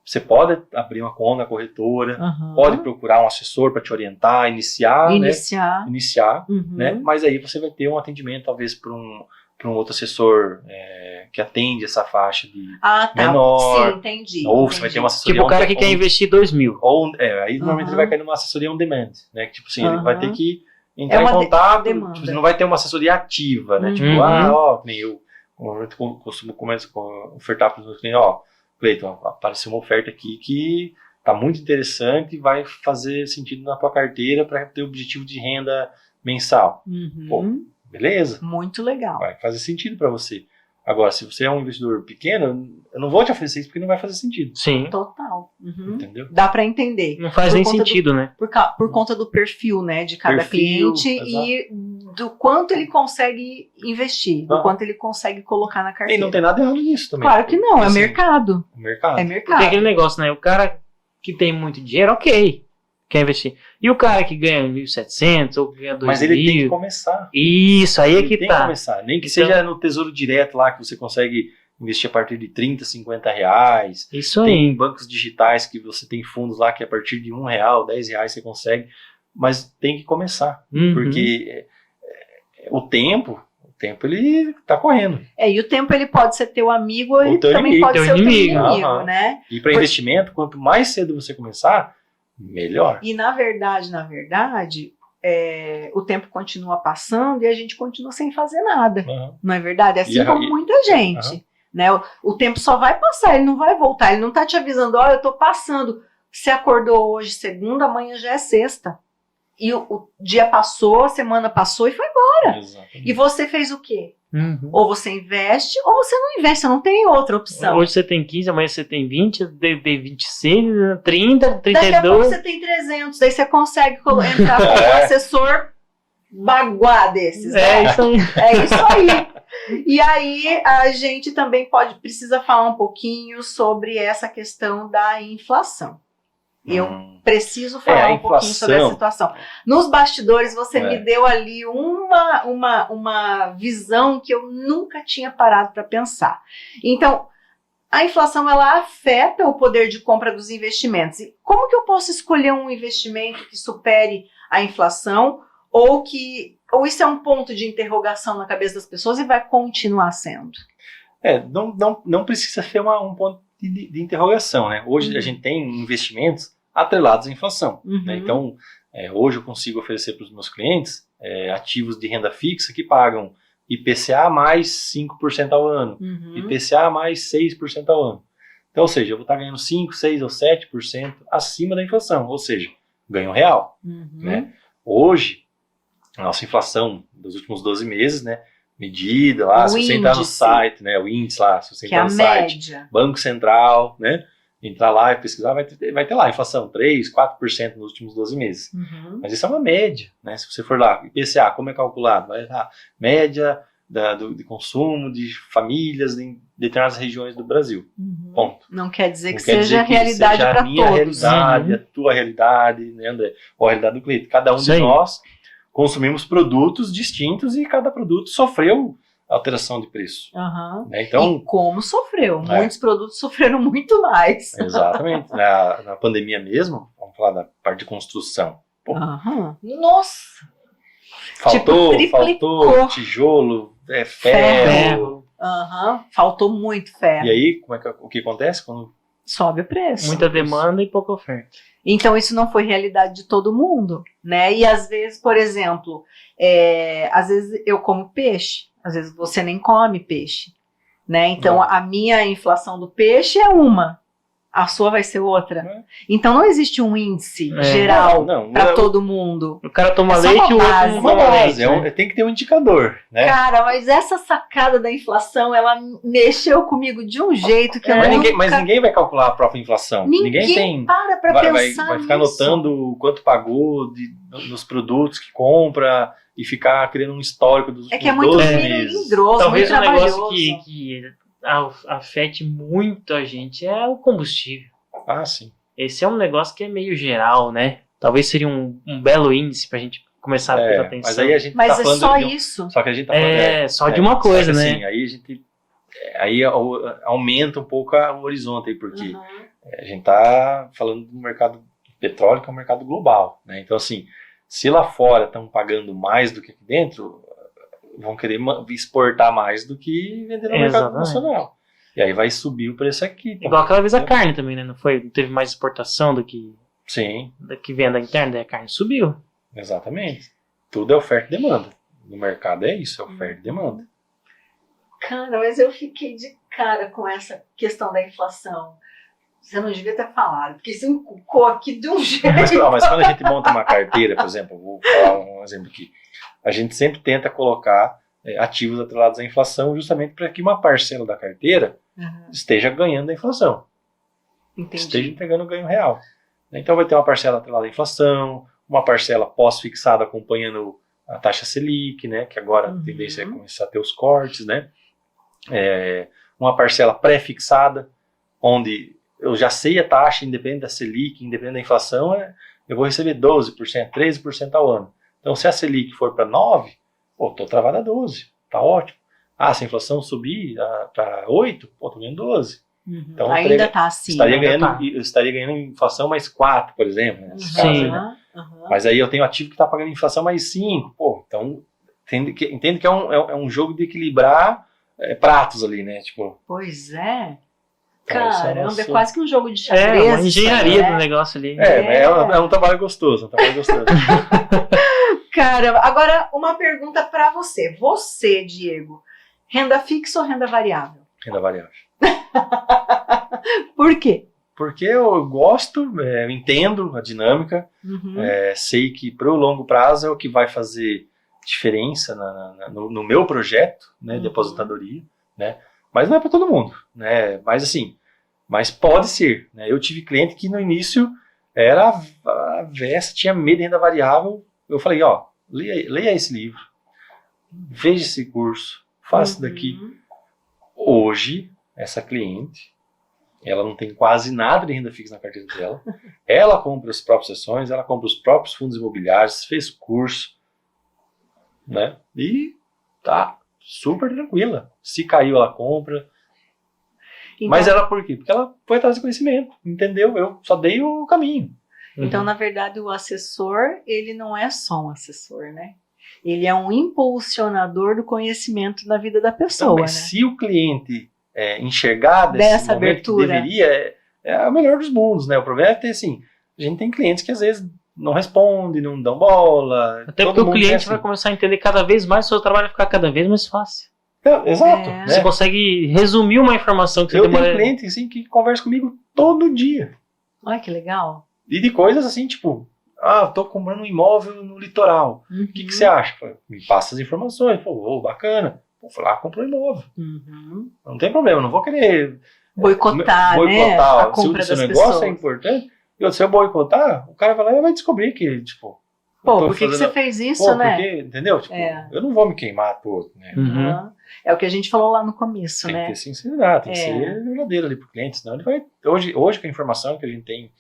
Você pode abrir uma conta na corretora, Aham. pode procurar um assessor para te orientar, iniciar, Iniciar. Uhum. né? Mas aí você vai ter um atendimento, talvez, para um outro assessor que atende essa faixa de menor. Sim, entendi. Ou você vai ter uma assessoria Tipo o cara que quer investir 2 mil. Ou, aí normalmente ele vai cair numa assessoria on demand, né? Que, tipo assim, ele vai ter que entrar em contato, tipo, você não vai ter uma assessoria ativa, né? Tipo, nem eu costumo ofertar para os meus clientes, Cleiton, apareceu uma oferta aqui que tá muito interessante e vai fazer sentido na tua carteira para ter objetivo de renda mensal. Pô, beleza? Muito legal. Vai fazer sentido para você. Agora, se você é um investidor pequeno, eu não vou te oferecer isso porque não vai fazer sentido. Sim. Total. Entendeu? Dá para entender. Não faz nem sentido, né? Por conta do perfil, né, de cada cliente, exato. E do quanto ele consegue investir, do quanto ele consegue colocar na carteira. E não tem nada errado nisso também. Claro que não, é Assim, mercado. mercado. É Porque mercado. aquele negócio, né? O cara que tem muito dinheiro, ok, quer investir. E o cara que ganha 1.700 ou ganha 2.000... Mas ele tem que começar. Isso, aí é Ele que tem tá. que começar. Nem que seja no Tesouro Direto lá, que você consegue investir a partir de 30, 50 reais. Isso aí. Tem bancos digitais que você tem fundos lá que a partir de R$1, R$10 você consegue. Mas tem que começar. Porque o tempo ele tá correndo. E o tempo ele pode ser teu amigo ou ele teu também inimigo, pode teu ser o teu inimigo. inimigo, né? E para investimento, quanto mais cedo você começar, melhor. E na verdade, o tempo continua passando e a gente continua sem fazer nada. Não é verdade? Assim como muita gente. Né? O tempo só vai passar, ele não vai voltar. Ele não tá te avisando, eu tô passando. Você acordou hoje segunda, amanhã já é sexta. E o dia passou, a semana passou e foi embora. Exatamente. E você fez o quê? Ou você investe, ou você não investe, você não tem outra opção. Hoje você tem 15, amanhã você tem 20, de 26, 30, 32. Daqui a pouco você tem 300, daí você consegue entrar com um assessor baguá desses. Né? Isso aí. É isso aí. E aí a gente também precisa falar um pouquinho sobre essa questão da inflação. Eu preciso falar um pouquinho sobre a situação. Nos bastidores, você me deu ali uma visão que eu nunca tinha parado para pensar. Então, a inflação, ela afeta o poder de compra dos investimentos. E como que eu posso escolher um investimento que supere a inflação ou isso é um ponto de interrogação na cabeça das pessoas e vai continuar sendo? Não precisa ser um ponto de interrogação, né? Hoje a gente tem investimentos atrelados à inflação. Né? Então, hoje eu consigo oferecer para os meus clientes ativos de renda fixa que pagam IPCA mais 5% ao ano, IPCA mais 6% ao ano. Então, ou seja, eu vou estar ganhando 5%, 6% ou 7% acima da inflação, ou seja, ganho real. Né? Hoje, a nossa inflação dos últimos 12 meses, né, medida lá, se você entrar no site, né, o índice lá, se você entrar no site, Banco Central, né, entrar lá e pesquisar, vai ter lá inflação 3%, 4% nos últimos 12 meses. Mas isso é uma média, né? Se você for lá, IPCA, como é calculado? Vai lá, média de consumo de famílias em determinadas regiões do Brasil. Ponto. Não quer dizer que seja a realidade para todos. A minha realidade, a tua realidade, né, André? Ou a realidade do cliente. Cada um de nós consumimos produtos distintos e cada produto sofreu alteração de preço. Né? Então, e como sofreu? Muitos produtos sofreram muito mais. Exatamente. Na pandemia mesmo, vamos falar da parte de construção. Nossa! Faltou tijolo, ferro. Faltou muito ferro. E aí, o que acontece? Quando sobe o preço. Muita demanda e pouca oferta. Então, isso não foi realidade de todo mundo, né? E às vezes, por exemplo, às vezes eu como peixe, às vezes você nem come peixe, né? Então, a minha inflação do peixe é uma, a sua vai ser outra. Então, não existe um índice geral para todo mundo. O cara toma leite e o outro não toma leite. Tem que ter um indicador, né? Cara, mas essa sacada da inflação, ela mexeu comigo de um jeito que eu nunca... Mas ninguém vai calcular a própria inflação. Ninguém para pensar vai ficar anotando quanto pagou nos produtos que compra e ficar criando um histórico dos últimos 12 meses. Melindroso, talvez muito um negócio trabalhoso. que afete muito a gente é o combustível. Sim. Esse é um negócio que é meio geral, né? Talvez seria um belo índice pra gente começar a prestar atenção. Mas aí a gente Mas tá é falando só de isso. Só que a gente tá falando só de uma coisa, só que, né? assim, aí a gente aumenta um pouco o horizonte aí, porque a gente tá falando do mercado do petróleo, que é um mercado global, né? Então, assim, se lá fora estão pagando mais do que aqui dentro, vão querer exportar mais do que vender no mercado nacional. E aí vai subir o preço aqui. Então, igual aquela vez a carne também, né? Não teve mais exportação do que venda interna, daí a carne subiu. Exatamente. Tudo é oferta e demanda. No mercado é isso, é oferta e demanda. Cara, mas eu fiquei de cara com essa questão da inflação. Você não devia ter falado, porque você encucou aqui de um jeito. Mas quando a gente monta uma carteira, por exemplo, vou falar um exemplo aqui, a gente sempre tenta colocar ativos atrelados à inflação justamente para que uma parcela da carteira esteja ganhando da inflação. Entendi. Esteja entregando ganho real. Então vai ter uma parcela atrelada à inflação, uma parcela pós-fixada acompanhando a taxa Selic, né, que agora a tendência é começar a ter os cortes, né? Uma parcela pré-fixada, onde eu já sei a taxa, independente da Selic, independente da inflação, eu vou receber 12%, 13% ao ano. Então, se a Selic for para 9%, estou travado a 12%, tá ótimo. Se a inflação subir para 8%, estou ganhando 12%. Então, ainda está assim. Eu estaria ganhando inflação mais 4%, por exemplo. Né, Sim. caso, né? Mas aí eu tenho ativo que está pagando inflação mais 5%. Então, entende que é um jogo de equilibrar pratos ali, né? Tipo, pois é. Então, Caramba, é quase que um jogo de xadrez. Uma engenharia do negócio ali. É um trabalho gostoso, Caramba, agora uma pergunta para você. Você, Diego, renda fixa ou renda variável? Renda variável. Por quê? Porque eu gosto, eu entendo a dinâmica, sei que para o longo prazo é o que vai fazer diferença no meu projeto, né, de aposentadoria, né? Mas não é para todo mundo, né? Mas pode ser, né? Eu tive cliente que no início era avessa, tinha medo de renda variável. Eu falei, leia esse livro, veja esse curso, faça isso daqui. Hoje, essa cliente, ela não tem quase nada de renda fixa na carteira dela. Ela compra as próprias ações, ela compra os próprios fundos imobiliários, fez curso, né? E tá super tranquila. Se caiu, ela compra. Então, mas ela por quê? Porque ela foi atrás de conhecimento, entendeu? Eu só dei o caminho. Então, na verdade, o assessor, ele não é só um assessor, né? Ele é um impulsionador do conhecimento na vida da pessoa, então, mas né? Se o cliente enxergar dessa abertura, deveria, é a melhor dos mundos, né? O problema é ter, assim, a gente tem clientes que às vezes não respondem, não dão bola. Até porque o cliente vai começar a entender cada vez mais, o seu trabalho vai ficar cada vez mais fácil. Exato. Né? Você consegue resumir uma informação que você demora. Eu tenho cliente assim, que conversa comigo todo dia. Olha que legal. E de coisas assim, tipo, tô comprando um imóvel no litoral. O que você acha? Me passa as informações. Bacana. Vou falar, comprou um imóvel. Não tem problema, não vou querer boicotar, né? A compra se o das negócio pessoas. É importante. E se eu boicotar, o cara vai lá e vai descobrir que, tipo... por que você fez isso, né? Porque, entendeu? Tipo, eu não vou me queimar todo, né? É o que a gente falou lá no começo, tem né? Tem que ter sinceridade, tem que ser verdadeiro ali pro cliente, senão ele vai... Hoje com a informação que a gente tem,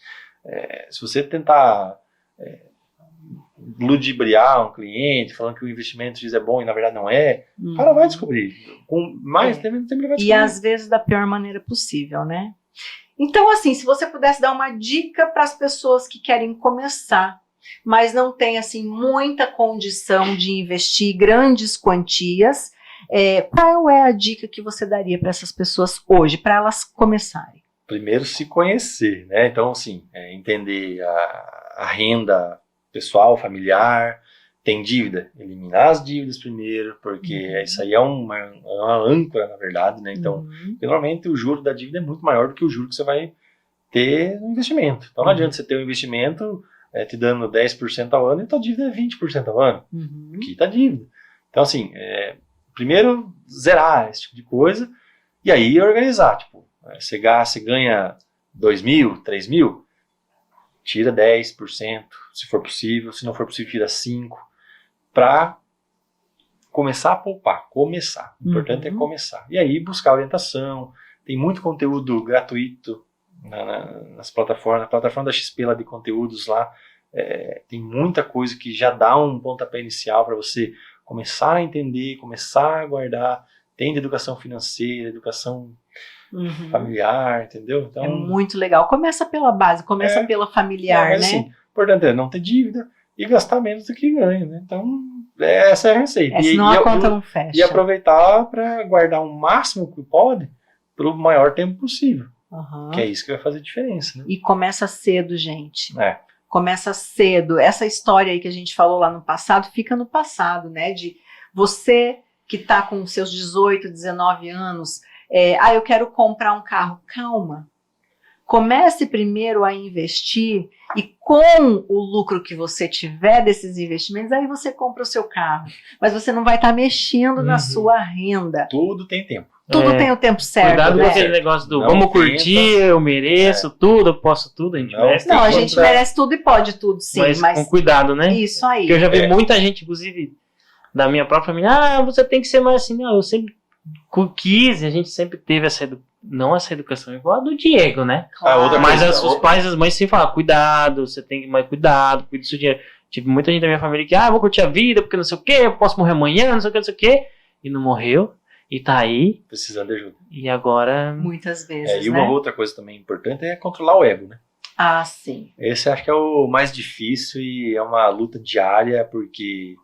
se você tentar ludibriar um cliente, falando que o investimento X é bom e na verdade não é, o cara vai descobrir. Com mais tempo ele vai descobrir. E às vezes da pior maneira possível, né? Então, assim, se você pudesse dar uma dica para as pessoas que querem começar, mas não tem, assim, muita condição de investir grandes quantias, qual é a dica que você daria para essas pessoas hoje, para elas começarem? Primeiro, se conhecer, né? Então, assim, entender a renda pessoal, familiar, tem dívida, eliminar as dívidas primeiro, porque isso aí é uma âncora, na verdade, né? Então, normalmente o juro da dívida é muito maior do que o juro que você vai ter no investimento. Então, não adianta você ter um investimento te dando 10% ao ano e tua dívida é 20% ao ano. Aqui tá dívida. Então, assim, primeiro zerar esse tipo de coisa e aí organizar. Tipo, você ganha 2 mil, 3 mil, tira 10%, se for possível. Se não for possível, tira 5%. Para começar a poupar. Começar. O importante é começar. E aí buscar orientação. Tem muito conteúdo gratuito nas plataformas. A plataforma da XP lá de conteúdos lá tem muita coisa que já dá um pontapé inicial para você começar a entender, começar a guardar. Tem de educação financeira, educação familiar, entendeu? Então, É muito legal. Começa pela base, começa pela familiar, mas, né? assim, o importante é não ter dívida e gastar menos do que ganha, né? Então, essa é a receita. Senão a conta não fecha. E aproveitar para guardar o máximo que pode pelo maior tempo possível. Que é isso que vai fazer diferença, né? E começa cedo, gente. É. Começa cedo. Essa história aí que a gente falou lá no passado, fica no passado, né? De você que tá com seus 18, 19 anos, eu quero comprar um carro. Calma. Comece primeiro a investir e com o lucro que você tiver desses investimentos, aí você compra o seu carro. Mas você não vai estar mexendo na sua renda. Tudo tem tempo. Tudo tem o tempo certo, Cuidado né? com aquele negócio do Não vamos tenta. curtir, eu mereço tudo, eu posso tudo, a gente Não, merece. Não, a Tem gente contra- merece tudo e pode tudo, sim. mas com cuidado, né? Isso aí. Porque eu já vi muita gente, inclusive, da minha própria família, você tem que ser mais assim. Não, eu sempre quis, e a gente sempre teve não essa educação igual a do Diego, né? Claro. outra Mas coisa- os pais e as mães sempre falam, cuidado, você tem que mais cuidado, cuide do seu dinheiro. Tive muita gente da minha família que, eu vou curtir a vida, porque não sei o quê, eu posso morrer amanhã, não sei o que, não sei o quê. E não morreu, e tá aí, Precisando de ajuda. e agora... Muitas vezes, E né? uma outra coisa também importante é controlar o ego, né? Ah, sim. Esse acho que é o mais difícil e é uma luta diária, porque...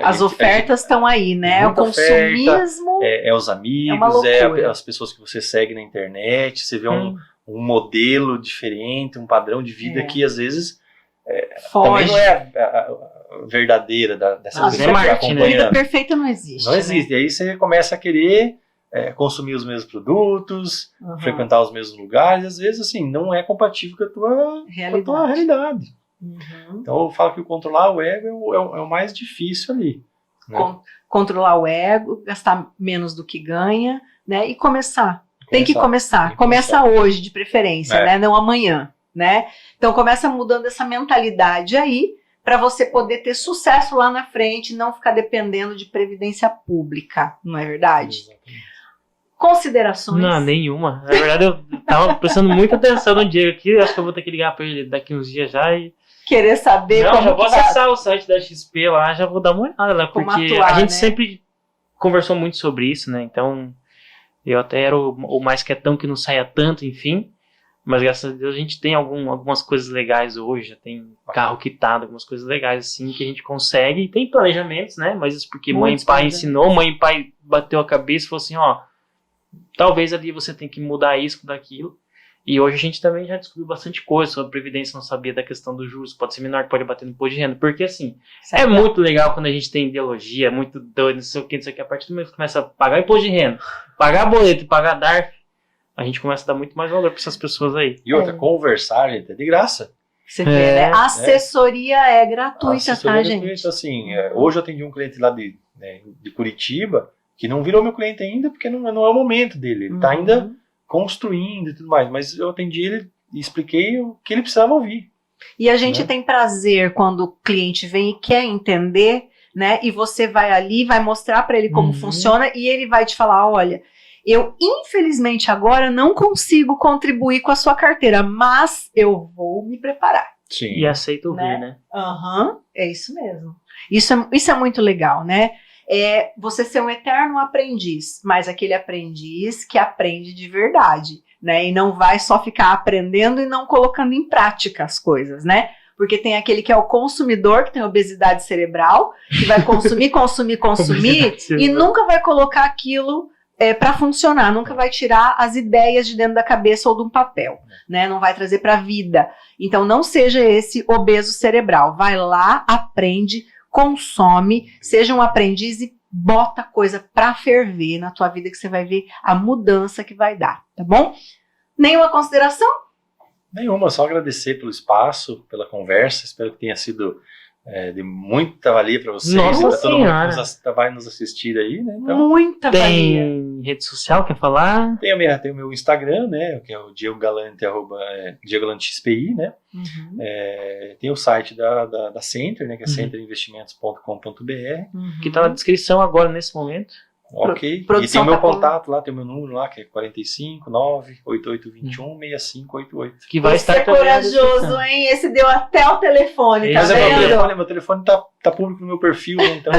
As ofertas estão aí, né? O muita oferta, consumismo. É os amigos, uma loucura. as pessoas que você segue na internet, você vê um modelo diferente, um padrão de vida que às vezes também foge. não é a verdadeira dessa Não, pessoa é que está marketing, né? Vida acompanhando. perfeita não existe. Não existe. E aí você começa a querer consumir os mesmos produtos, Né? Uhum. frequentar os mesmos lugares, às vezes assim, não é compatível com a tua realidade. Uhum. Então eu falo que controlar o ego é o mais difícil ali. Né? Controlar o ego, gastar menos do que ganha, né? E começar. Tem que começar. Começa hoje, de preferência, né? Não amanhã, né? Então começa mudando essa mentalidade aí para você poder ter sucesso lá na frente, não ficar dependendo de previdência pública, não é verdade? Exatamente. Considerações? Não, nenhuma. Na verdade, eu tava prestando muita atenção no Diego aqui, acho que eu vou ter que ligar pra ele daqui uns dias já e... Querer saber Não, como já vou que vai. acessar o site da XP lá, já vou dar uma olhada lá, Como porque atuar, a gente né? sempre conversou muito sobre isso, né? Então, eu até era o mais quietão que não saia tanto, enfim. Mas graças a Deus a gente tem algumas coisas legais hoje, já tem carro quitado, algumas coisas legais assim que a gente consegue. E tem planejamentos, né? Mas isso porque mãe e pai ensinou, mãe e pai bateu a cabeça e falou assim, talvez ali você tem que mudar isso, mudar aquilo. E hoje a gente também já descobriu bastante coisa sobre previdência, não sabia da questão dos juros, pode ser menor, pode bater no imposto de renda, porque assim, é muito legal quando a gente tem ideologia, muito doido, não sei o que, a partir do momento que começa a pagar imposto de renda, pagar boleto e pagar DARF, a gente começa a dar muito mais valor para essas pessoas aí. E outra, conversar, gente, é de graça. Você vê, né? Assessoria é gratuita, tá, gente? Então, assim, hoje eu atendi um cliente lá de Curitiba, que não virou meu cliente ainda, porque não é o momento dele, ele está ainda construindo e tudo mais, mas eu atendi ele e expliquei o que ele precisava ouvir. E a gente tem prazer quando o cliente vem e quer entender, né? E você vai ali, vai mostrar para ele como funciona e ele vai te falar, olha, eu infelizmente agora não consigo contribuir com a sua carteira, mas eu vou me preparar. Sim. E aceita ouvir, né? É isso mesmo. Isso é muito legal, né? É você ser um eterno aprendiz, mas aquele aprendiz que aprende de verdade, né? E não vai só ficar aprendendo e não colocando em prática as coisas, né? Porque tem aquele que é o consumidor, que tem obesidade cerebral, que vai consumir e nunca vai colocar aquilo para funcionar, nunca vai tirar as ideias de dentro da cabeça ou de um papel, né? Não vai trazer para a vida. Então não seja esse obeso cerebral. Vai lá, aprende, consome, seja um aprendiz e bota coisa pra ferver na tua vida que você vai ver a mudança que vai dar, tá bom? Nenhuma consideração? Nenhuma, só agradecer pelo espaço, pela conversa, espero que tenha sido de muita valia para vocês, para todo mundo que vai nos assistir aí, né? Então, muita valia. Tem rede social, quer falar? Tem o meu Instagram, né, que é o Diego Galante, @DiegoGalanteXPI, né? Tem o site da Center, né, que é centerinvestimentos.com.br. Que tá na descrição agora, nesse momento. Ok. E tem Produção o meu tá com- contato lá, tem o meu número lá, que é 45 98821 6588. Que vai Você estar é também na corajoso, descrição. hein? Esse deu até o telefone, tá Mas Mas é vendo? meu telefone tá público no meu perfil, né? Então.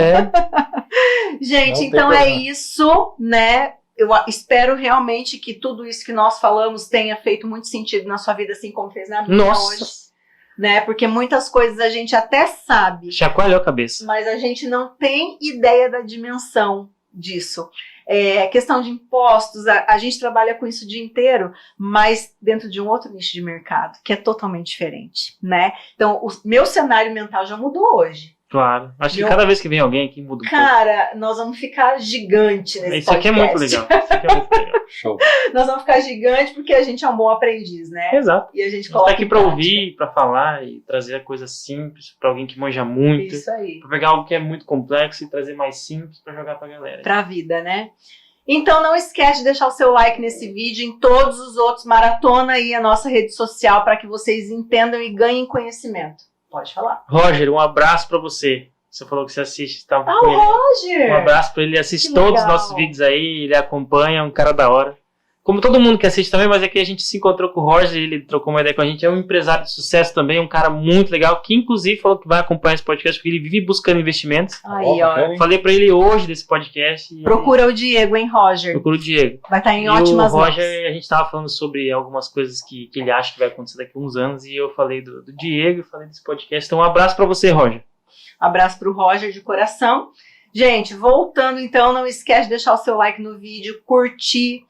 Gente, Não tem então é problema. isso, né? Eu espero realmente que tudo isso que nós falamos tenha feito muito sentido na sua vida, assim como fez na minha hoje. Nossa, Né? Porque muitas coisas a gente até sabe, chacoalhou a cabeça. mas a gente não tem ideia da dimensão disso. Questão de impostos, a gente trabalha com isso o dia inteiro, mas dentro de um outro nicho de mercado, que é totalmente diferente, né? Então, o meu cenário mental já mudou hoje. Claro. Acho que Meu- cada vez que vem alguém aqui muda um pouco. Cara, nós vamos ficar gigante nesse Isso aqui é podcast. muito legal. Isso aqui é muito legal. Show. Nós vamos ficar gigante porque a gente é um bom aprendiz, né? Exato. E a gente A gente coloca tá aqui em pra prática. ouvir, pra falar e trazer a coisa simples pra alguém que manja muito. Isso aí. Pra pegar algo que é muito complexo e trazer mais simples pra jogar pra galera. Pra vida, né? Então não esquece de deixar o seu like nesse vídeo, em todos os outros, maratona aí a nossa rede social para que vocês entendam e ganhem conhecimento. Pode falar. Roger, um abraço pra você. Você falou que você assiste, tá Ah, com o ele. Roger! Um abraço pra ele, assiste Que todos os legal. nossos vídeos aí, ele acompanha, é um cara da hora. Como todo mundo que assiste também, mas é que a gente se encontrou com o Roger, ele trocou uma ideia com a gente, é um empresário de sucesso também, um cara muito legal, que inclusive falou que vai acompanhar esse podcast, porque ele vive buscando investimentos. Aí, Bacana, ó. hein? Falei pra ele hoje desse podcast. E Procura o Diego, hein, Roger? procura o Diego. Vai estar em E ótimas o Roger, mãos. a gente tava falando sobre algumas coisas que ele acha que vai acontecer daqui a uns anos, e eu falei do Diego, falei desse podcast. Então um abraço pra você, Roger. Abraço pro Roger de coração. Gente, voltando então, não esquece de deixar o seu like no vídeo, curtir,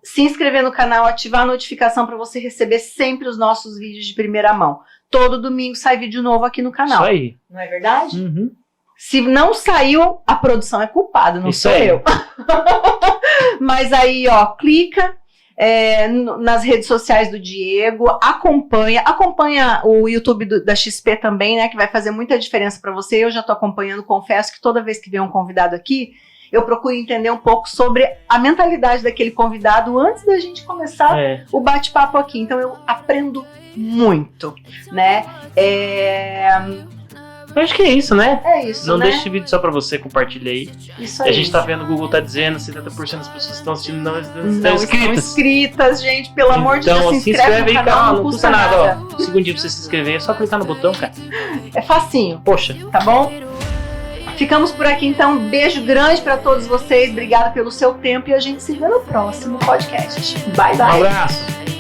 se inscrever no canal, ativar a notificação para você receber sempre os nossos vídeos de primeira mão. Todo domingo sai vídeo novo aqui no canal. Isso aí. Não é verdade? Uhum. Se não saiu, a produção é culpada, não Isso sou aí. eu. Mas aí, ó, clica nas redes sociais do Diego, acompanha o YouTube da XP também, né, que vai fazer muita diferença para você. Eu já tô acompanhando, confesso que toda vez que vem um convidado aqui, eu procuro entender um pouco sobre a mentalidade daquele convidado antes da gente começar É. o bate-papo aqui. Então eu aprendo muito, né? Eu acho que é isso, né? É isso, Não né? deixe esse vídeo só pra você, compartilha aí. Isso A aí. gente tá vendo, o Google tá dizendo, 70% das pessoas que estão assistindo não estão Não estão inscritas. inscritas, gente. Pelo amor de Então, Deus, se inscreve aí, no canal, cara, não custa nada. ó. Um segundinho pra você se inscrever, é só clicar no botão, cara. É facinho, Poxa, tá bom? Ficamos por aqui, então. Um beijo grande pra todos vocês. Obrigada pelo seu tempo e a gente se vê no próximo podcast. Bye, um bye. abraço.